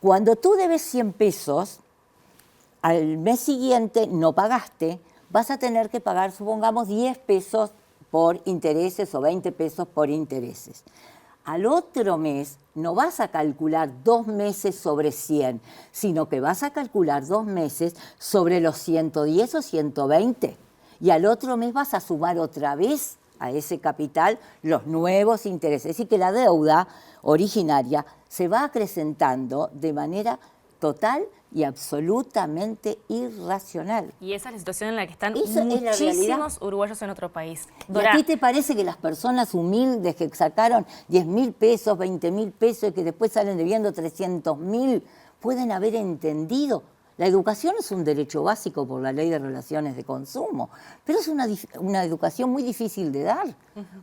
Cuando tú debes 100 pesos, al mes siguiente no pagaste, vas a tener que pagar, supongamos, 10 pesos por intereses o 20 pesos por intereses. Al otro mes no vas a calcular 2 meses sobre 100, sino que vas a calcular 2 meses sobre los 110 o 120. Y al otro mes vas a sumar otra vez a ese capital los nuevos intereses. Es decir, que la deuda originaria se va acrecentando de manera total y absolutamente irracional. Y esa es la situación en la que están Esa es la realidad. muchísimos uruguayos en otro país. ¿Y Dora, a ti te parece que las personas humildes que sacaron 10.000 pesos, 20.000 pesos y que después salen debiendo 300.000 pueden haber entendido? La educación es un derecho básico por la Ley de Relaciones de Consumo, pero es una educación muy difícil de dar,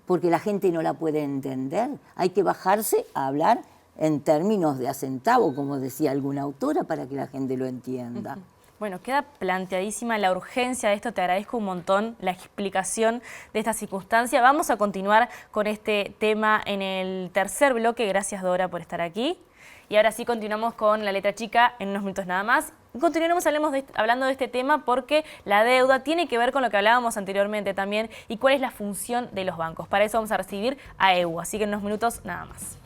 porque la gente no la puede entender. Hay que bajarse a hablar en términos de a centavo, como decía alguna autora, para que la gente lo entienda. bueno, queda planteadísima la urgencia de esto. Te agradezco un montón la explicación de esta circunstancia. Vamos a continuar con este tema en el tercer bloque. Gracias, Dora, por estar aquí. Y ahora sí continuamos con la letra chica en unos minutos nada más. Continuaremos hablando de este tema porque la deuda tiene que ver con lo que hablábamos anteriormente también y cuál es la función de los bancos. Para eso vamos a recibir a EU, así que en unos minutos nada más.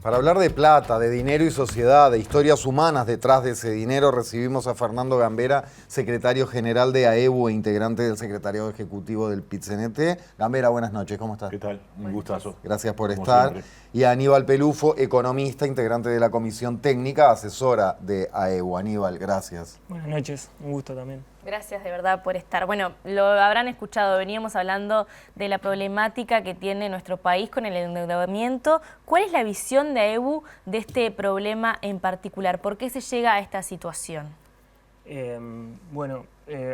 Para hablar de plata, de dinero y sociedad, de historias humanas detrás de ese dinero, recibimos a Fernando Gambera, secretario general de AEBU e integrante del secretariado ejecutivo del PIT-CNT. Gambera, buenas noches, ¿cómo estás? ¿Qué tal? Un gustazo. Gracias por Como estar. siempre. Y a Aníbal Pelufo, economista, integrante de la comisión técnica, asesora de AEBU. Aníbal, gracias. Buenas noches, un gusto también. Gracias de verdad por estar. Bueno, lo habrán escuchado, veníamos hablando de la problemática que tiene nuestro país con el endeudamiento. ¿Cuál es la visión de AEBU de este problema en particular? ¿Por qué se llega a esta situación?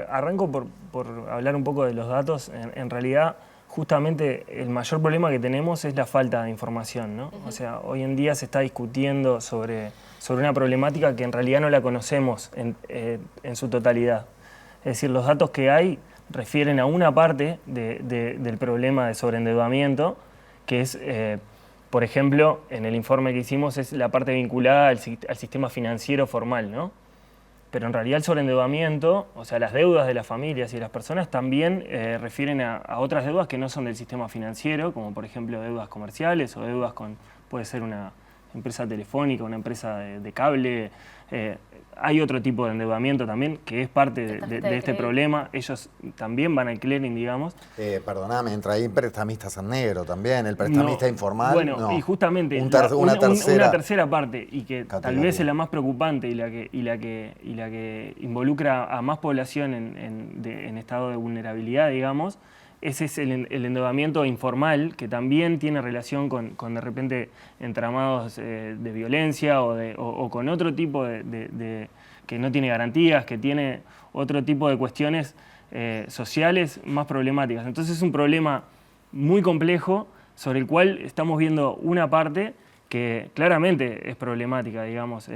Arranco por hablar un poco de los datos. En realidad, justamente el mayor problema que tenemos es la falta de información, ¿no? O sea, hoy en día se está discutiendo sobre una problemática que en realidad no la conocemos en su totalidad. Es decir, los datos que hay refieren a una parte del problema de sobreendeudamiento, que es, por ejemplo, en el informe que hicimos, es la parte vinculada al sistema financiero formal, ¿no? Pero en realidad el sobreendeudamiento, o sea, las deudas de las familias y de las personas también refieren a otras deudas que no son del sistema financiero, como por ejemplo deudas comerciales o deudas puede ser una empresa telefónica, una empresa de cable. Hay otro tipo de endeudamiento también que es parte de este problema. Ellos también van al clearing, digamos. Perdóname, entra ahí prestamistas en negro también, el prestamista informal. Bueno, no. y justamente Una tercera parte, y que tal vez es la más preocupante y la que involucra a más población en estado de vulnerabilidad, digamos. Ese es el endeudamiento informal, que también tiene relación con de repente entramados de violencia o con otro tipo que no tiene garantías, que tiene otro tipo de cuestiones sociales más problemáticas. Entonces es un problema muy complejo sobre el cual estamos viendo una parte que claramente es problemática, digamos.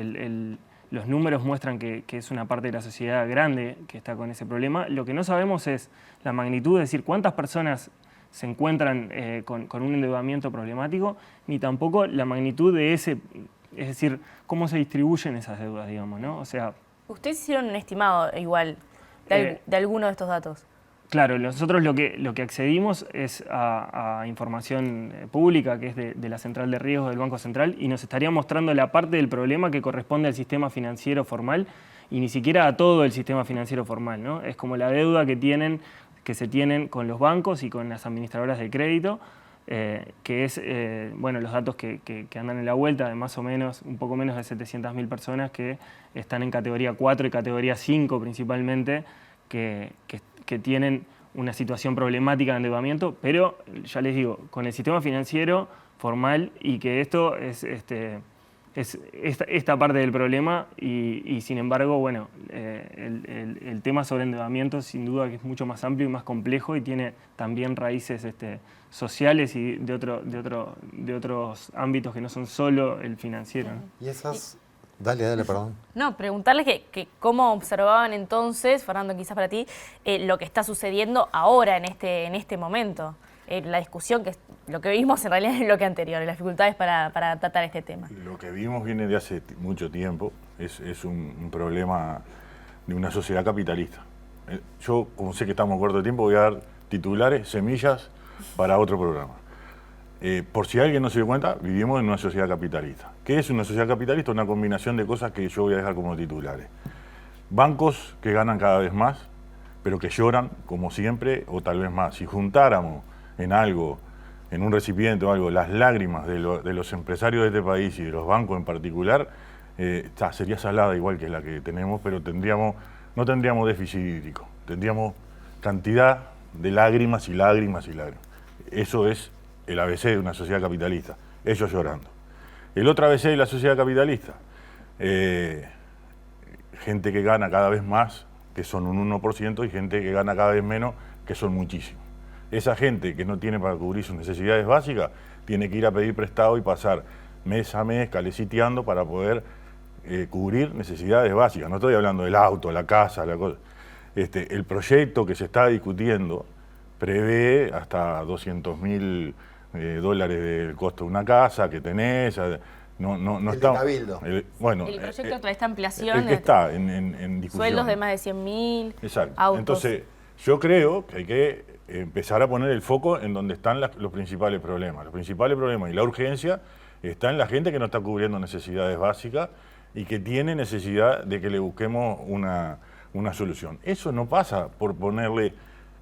Los números muestran que es una parte de la sociedad grande que está con ese problema. Lo que no sabemos es la magnitud, es decir, cuántas personas se encuentran con un endeudamiento problemático, ni tampoco la magnitud de ese, es decir, cómo se distribuyen esas deudas, digamos, ¿no? O sea... Ustedes hicieron un estimado igual de alguno de estos datos. Claro, nosotros lo que accedimos es a información pública, que es de la Central de Riesgos del Banco Central, y nos estaría mostrando la parte del problema que corresponde al sistema financiero formal, y ni siquiera a todo el sistema financiero formal, ¿no? Es como la deuda que se tienen con los bancos y con las administradoras de crédito, que es, los datos que andan en la vuelta de más o menos, un poco menos de 700.000 personas que están en categoría 4 y categoría 5 principalmente, que tienen una situación problemática de endeudamiento, pero ya les digo, con el sistema financiero formal, y que esto es esta parte del problema y sin embargo, bueno, el tema sobre endeudamiento sin duda que es mucho más amplio y más complejo y tiene también raíces sociales y de otros ámbitos que no son solo el financiero, ¿no? Y esas... Dale, perdón. No, preguntarles que cómo observaban entonces, Fernando, quizás para ti, lo que está sucediendo ahora en este momento. La discusión que lo que vimos en realidad en el bloque anterior, las dificultades para tratar este tema. Lo que vimos viene de hace mucho tiempo, es un problema de una sociedad capitalista. Yo, como sé que estamos corto de tiempo, voy a dar titulares, semillas para otro programa. Por si alguien no se dio cuenta, vivimos en una sociedad capitalista. ¿Qué es una sociedad capitalista? Una combinación de cosas que yo voy a dejar como titulares. Bancos que ganan cada vez más, pero que lloran como siempre o tal vez más. Si juntáramos en algo, en un recipiente o algo, las lágrimas de los empresarios de este país y de los bancos en particular, sería salada igual que la que tenemos, pero no tendríamos déficit hídrico, tendríamos cantidad de lágrimas y lágrimas y lágrimas. Eso es el ABC de una sociedad capitalista, ellos llorando. El otro ABC de la sociedad capitalista, gente que gana cada vez más, que son un 1%, y gente que gana cada vez menos, que son muchísimos. Esa gente que no tiene para cubrir sus necesidades básicas, tiene que ir a pedir prestado y pasar mes a mes caleciteando para poder cubrir necesidades básicas. No estoy hablando del auto, la casa, la cosa. El proyecto que se está discutiendo prevé hasta $200.000 del costo de una casa que tenés. No el está, de Cabildo. El proyecto de esta ampliación, el que está en discusión. Sueldos de más de 100.000, exacto. autos. Entonces, yo creo que hay que empezar a poner el foco en donde están los principales problemas. Los principales problemas y la urgencia está en la gente que no está cubriendo necesidades básicas y que tiene necesidad de que le busquemos una solución. Eso no pasa por ponerle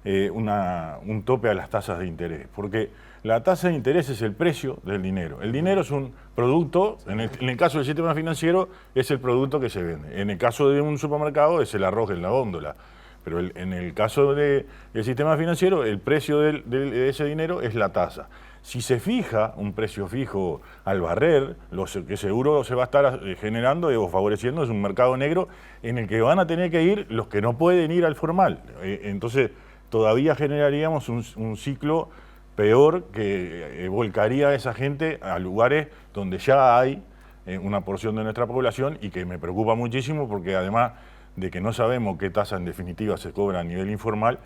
un tope a las tasas de interés, porque la tasa de interés es el precio del dinero. El dinero es un producto, en el caso del sistema financiero es el producto que se vende. En el caso de un supermercado es el arroz en la góndola. Pero en el caso del sistema financiero, el precio de ese dinero es la tasa. Si se fija un precio fijo al barrer, lo que seguro se va a estar generando o favoreciendo es un mercado negro en el que van a tener que ir los que no pueden ir al formal. Entonces, todavía generaríamos un ciclo peor que volcaría a esa gente a lugares donde ya hay una porción de nuestra población y que me preocupa muchísimo porque además de que no sabemos qué tasa en definitiva se cobra a nivel informal,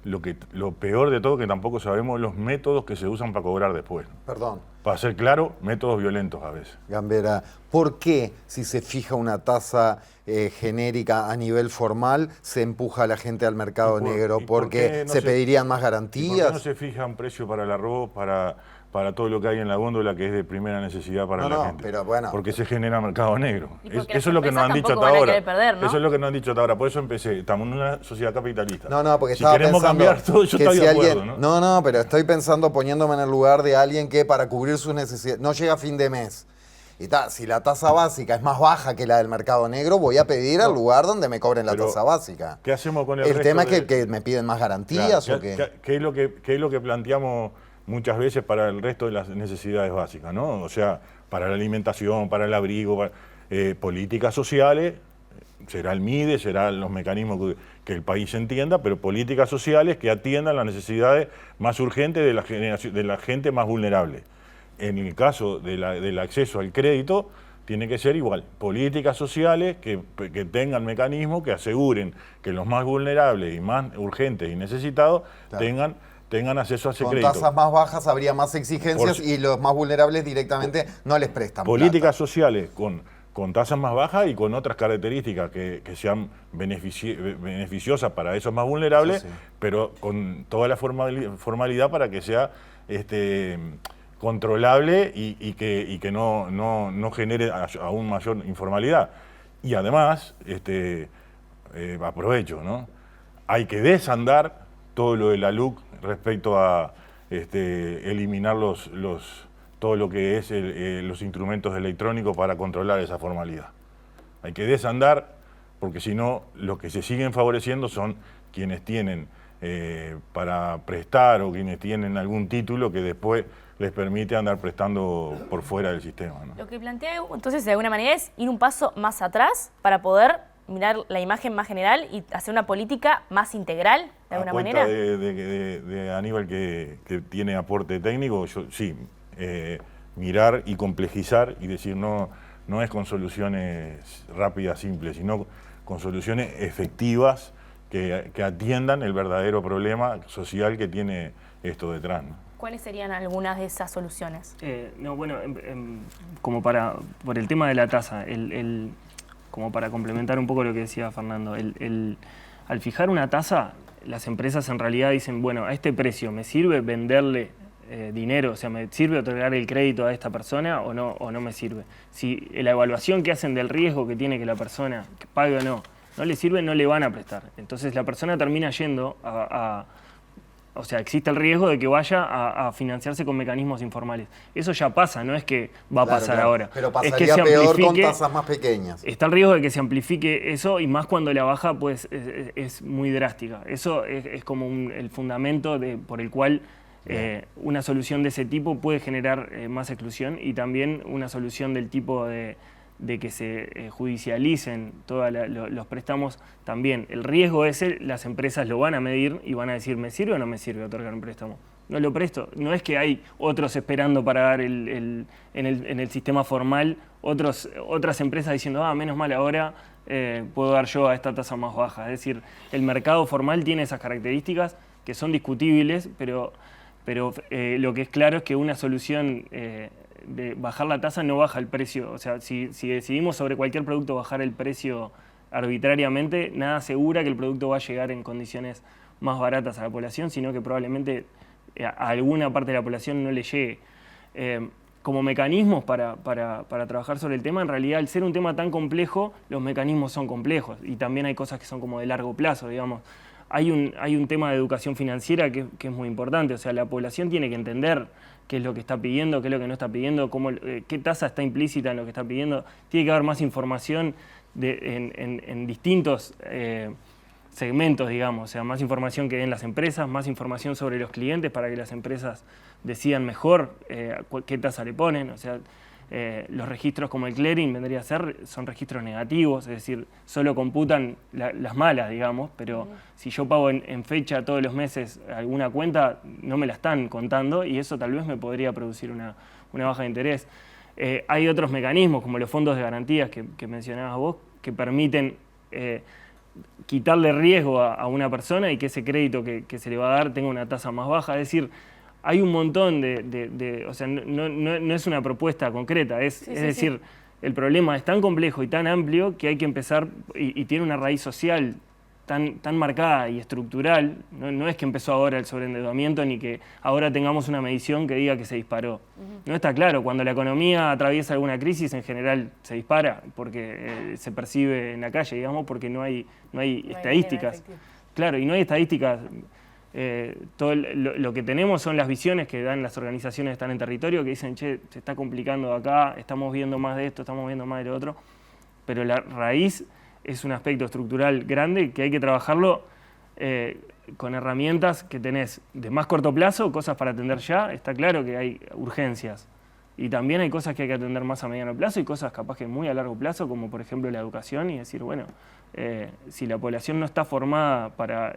lo peor de todo es que tampoco sabemos los métodos que se usan para cobrar después. Perdón. Para ser claro, métodos violentos a veces. Gambera, ¿por qué si se fija una tasa genérica a nivel formal se empuja a la gente al mercado negro? ¿Porque se pedirían más garantías? ¿Por qué no se fija un precio para el arroz, para todo lo que hay en la góndola que es de primera necesidad para la gente? Pero bueno, porque se genera mercado negro. Eso es lo que nos han dicho hasta ahora. Perder, ¿no? Eso es lo que nos han dicho hasta ahora. Por eso empecé. Estamos en una sociedad capitalista. Porque si queremos cambiar todo, yo estoy de acuerdo, ¿no? Pero estoy pensando, poniéndome en el lugar de alguien que para cubrir sus necesidades no llega a fin de mes. Y si la tasa básica es más baja que la del mercado negro, voy a pedir al lugar donde me cobren la tasa básica. ¿Qué hacemos con el resto? El tema es que me piden más garantías. Claro, ¿o qué? ¿Qué es lo que planteamos muchas veces para el resto de las necesidades básicas, ¿no? O sea, para la alimentación, para el abrigo, políticas sociales, será el MIDE, serán los mecanismos que el país entienda, pero políticas sociales que atiendan las necesidades más urgentes de la gente más vulnerable. En el caso del acceso al crédito, tiene que ser igual. Políticas sociales que tengan mecanismos que aseguren que los más vulnerables y más urgentes y necesitados tengan acceso a ese crédito. Con tasas más bajas habría más exigencias y los más vulnerables directamente no les prestan políticas sociales con tasas más bajas y con otras características que sean beneficiosas para esos más vulnerables, pero con toda la formalidad para que sea controlable y que no genere aún mayor informalidad. Y además, aprovecho, ¿no? Hay que desandar todo lo de la LUC respecto a eliminar todo lo que es los instrumentos electrónicos para controlar esa formalidad. Hay que desandar, porque si no, los que se siguen favoreciendo son quienes tienen para prestar o quienes tienen algún título que después les permite andar prestando por fuera del sistema, ¿no? Lo que plantea entonces de alguna manera es ir un paso más atrás para poder mirar la imagen más general y hacer una política más integral de alguna manera. De Aníbal que tiene aporte técnico, mirar y complejizar y decir no es con soluciones rápidas, simples, sino con soluciones efectivas que atiendan el verdadero problema social que tiene esto detrás, ¿no? ¿Cuáles serían algunas de esas soluciones? No, bueno, como por el tema de la tasa, como para complementar un poco lo que decía Fernando, al fijar una tasa, las empresas en realidad dicen, bueno, a este precio, ¿me sirve venderle dinero? O sea, ¿me sirve otorgar el crédito a esta persona o no me sirve? Si la evaluación que hacen del riesgo que tiene que la persona que pague o no le sirve, no le van a prestar. Entonces la persona termina yendo o sea, existe el riesgo de que vaya a financiarse con mecanismos informales. Eso ya pasa, no es que va a pasar ahora. Pero pasaría es que se peor con tasas más pequeñas. Está el riesgo de que se amplifique eso, y más cuando la baja pues es muy drástica. Eso es como el fundamento por el cual una solución de ese tipo puede generar más exclusión, y también una solución del tipo de que se judicialicen todos los préstamos. También el riesgo ese, las empresas lo van a medir y van a decir, ¿me sirve o no me sirve otorgar un préstamo? No lo presto. No es que hay otros esperando para dar en el sistema formal, otras empresas diciendo, menos mal ahora puedo dar yo a esta tasa más baja. Es decir, el mercado formal tiene esas características que son discutibles, pero lo que es claro es que una solución de bajar la tasa no baja el precio. O sea, si decidimos sobre cualquier producto bajar el precio arbitrariamente, nada asegura que el producto va a llegar en condiciones más baratas a la población, sino que probablemente a alguna parte de la población no le llegue. Como mecanismos para trabajar sobre el tema, en realidad, al ser un tema tan complejo, los mecanismos son complejos, y también hay cosas que son como de largo plazo, digamos. Hay un tema de educación financiera que es muy importante. O sea, la población tiene que entender qué es lo que está pidiendo, qué es lo que no está pidiendo, qué tasa está implícita en lo que está pidiendo. Tiene que haber más información en distintos segmentos, digamos. O sea, más información que den las empresas, más información sobre los clientes para que las empresas decidan mejor qué tasa le ponen. O sea, los registros como el clearing vendría a ser, son registros negativos, es decir, solo computan las malas, digamos, pero si yo pago en fecha todos los meses alguna cuenta, no me la están contando, y eso tal vez me podría producir una baja de interés. Hay otros mecanismos, como los fondos de garantías que mencionabas vos, que permiten quitarle riesgo a una persona y que ese crédito que se le va a dar tenga una tasa más baja. Es decir, hay un montón o sea, no es una propuesta concreta, es decir, el problema es tan complejo y tan amplio que hay que empezar, y tiene una raíz social tan marcada y estructural. No es que empezó ahora el sobreendeudamiento, ni que ahora tengamos una medición que diga que se disparó. No está claro, cuando la economía atraviesa alguna crisis, en general se dispara, porque se percibe en la calle, digamos, porque no hay estadísticas. Claro, y no hay estadísticas. Todo lo que tenemos son las visiones que dan las organizaciones que están en territorio, que dicen, che, se está complicando acá, estamos viendo más de esto, estamos viendo más de lo otro, pero la raíz es un aspecto estructural grande que hay que trabajarlo con herramientas que tenés de más corto plazo, cosas para atender ya. Está claro que hay urgencias, y también hay cosas que hay que atender más a mediano plazo, y cosas capaz que muy a largo plazo, como por ejemplo la educación, y decir, bueno, si la población no está formada para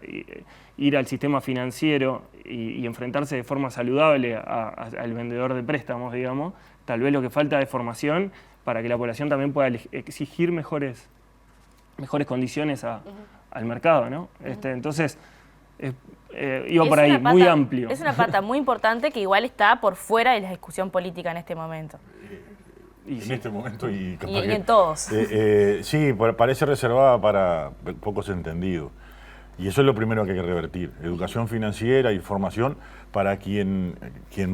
ir al sistema financiero y enfrentarse de forma saludable al vendedor de préstamos, digamos, tal vez lo que falta es formación para que la población también pueda exigir mejores condiciones al mercado, ¿no? Entonces, iba por ahí, muy amplio. Es una pata muy importante que igual está por fuera de la discusión política en este momento. En este momento y en todos. Sí, parece reservada para pocos entendidos. Y eso es lo primero que hay que revertir. Educación financiera y formación para quien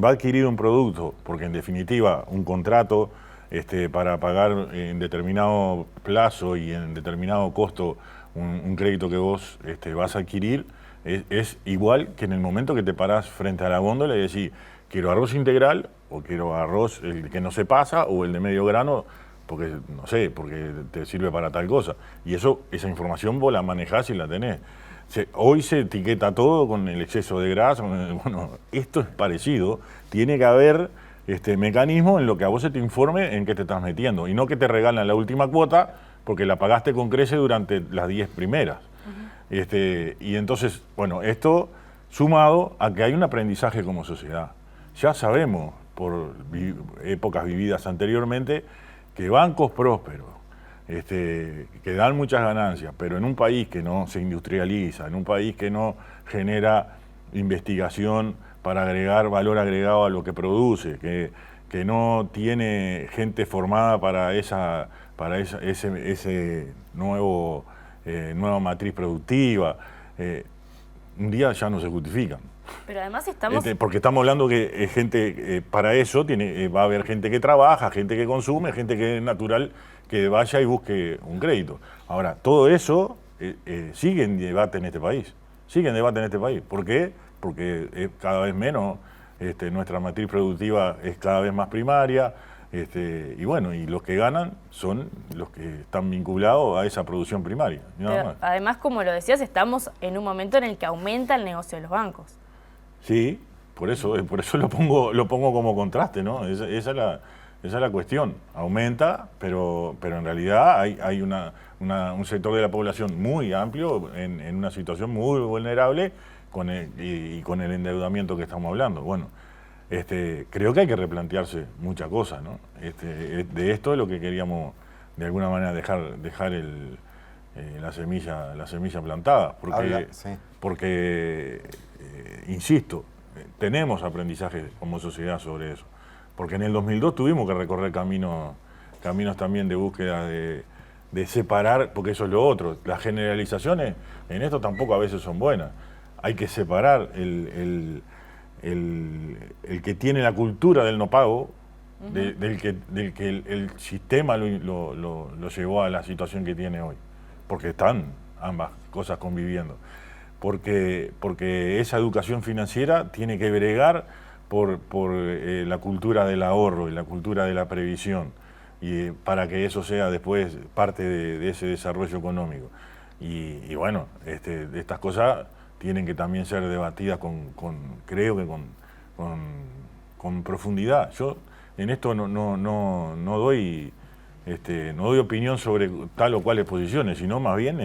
va a adquirir un producto, porque en definitiva un contrato para pagar en determinado plazo y en determinado costo un crédito que vos vas a adquirir es igual que en el momento que te parás frente a la góndola y decís, quiero arroz integral, o quiero arroz el que no se pasa, o el de medio grano, porque no sé, porque te sirve para tal cosa. Y esa información vos la manejás y la tenés. Hoy se etiqueta todo con el exceso de grasa. Bueno, esto es parecido. Tiene que haber mecanismo en lo que a vos se te informe en qué te estás metiendo, y no que te regalan la última cuota porque la pagaste con creces durante las 10 primeras. Y entonces, bueno, esto sumado a que hay un aprendizaje como sociedad. Ya sabemos, por épocas vividas anteriormente, que bancos prósperos, que dan muchas ganancias, pero en un país que no se industrializa, en un país que no genera investigación para agregar valor agregado a lo que produce, que no tiene gente formada para ese nueva matriz productiva. Un día ya no se justifican. Pero además estamos... Porque estamos hablando que gente, para eso va a haber gente que trabaja, gente que consume, gente que es natural que vaya y busque un crédito. Ahora, todo eso sigue en debate en este país. Sigue en debate en este país. ¿Por qué? Porque es cada vez menos, nuestra matriz productiva es cada vez más primaria, y bueno, y los que ganan son los que están vinculados a esa producción primaria. Nada más. Además, como lo decías, estamos en un momento en el que aumenta el negocio de los bancos. Sí, por eso lo pongo como contraste, ¿no? Esa es la cuestión. Aumenta, pero en realidad hay un sector de la población muy amplio en una situación muy vulnerable con el endeudamiento que estamos hablando. Bueno, creo que hay que replantearse muchas cosas, ¿no? De esto es lo que queríamos de alguna manera dejar la semilla plantada, porque insisto, tenemos aprendizaje como sociedad sobre eso, porque en el 2002 tuvimos que recorrer caminos también de búsqueda de separar, porque eso es lo otro, las generalizaciones en esto tampoco a veces son buenas, hay que separar el que tiene la cultura del no pago del que el sistema lo llevó a la situación que tiene hoy, porque están ambas cosas conviviendo. Porque esa educación financiera tiene que bregar por la cultura del ahorro y la cultura de la previsión, y para que eso sea después parte de ese desarrollo económico. Y bueno, estas cosas tienen que también ser debatidas creo que con profundidad. Yo en esto no doy opinión sobre tal o cuales posiciones, sino más bien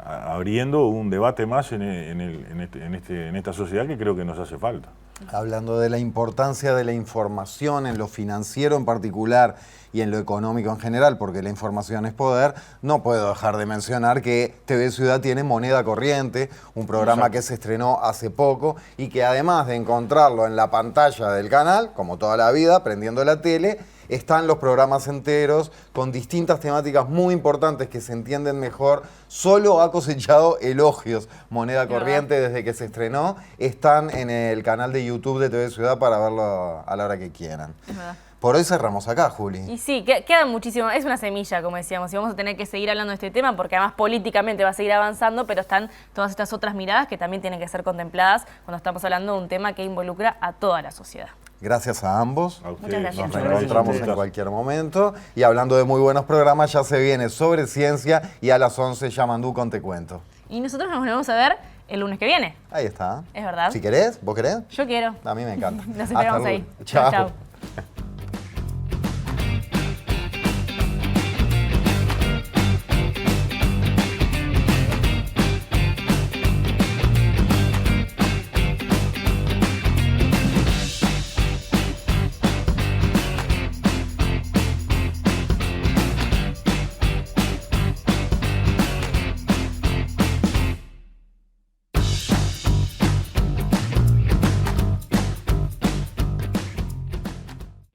abriendo un debate más en esta sociedad que creo que nos hace falta. Hablando de la importancia de la información en lo financiero en particular y en lo económico en general, porque la información es poder, no puedo dejar de mencionar que TV Ciudad tiene Moneda Corriente, un programa que se estrenó hace poco y que además de encontrarlo en la pantalla del canal, como toda la vida, prendiendo la tele, están los programas enteros con distintas temáticas muy importantes que se entienden mejor. Solo ha cosechado elogios Moneda Corriente desde que se estrenó. Están en el canal de YouTube de TV Ciudad para verlo a la hora que quieran. Por hoy cerramos acá, Juli. Y sí, queda muchísimo. Es una semilla, como decíamos, y vamos a tener que seguir hablando de este tema porque además políticamente va a seguir avanzando, pero están todas estas otras miradas que también tienen que ser contempladas cuando estamos hablando de un tema que involucra a toda la sociedad. Gracias a ambos. A Muchas gracias. Nos reencontramos en cualquier momento. Y hablando de muy buenos programas, ya se viene Sobre Ciencia y a las 11 Yamandú con Te Cuento. Y nosotros nos volvemos a ver el lunes que viene. Ahí está. Es verdad. Si querés, ¿vos querés? Yo quiero. A mí me encanta. Nos esperamos ahí. Chao. Chau.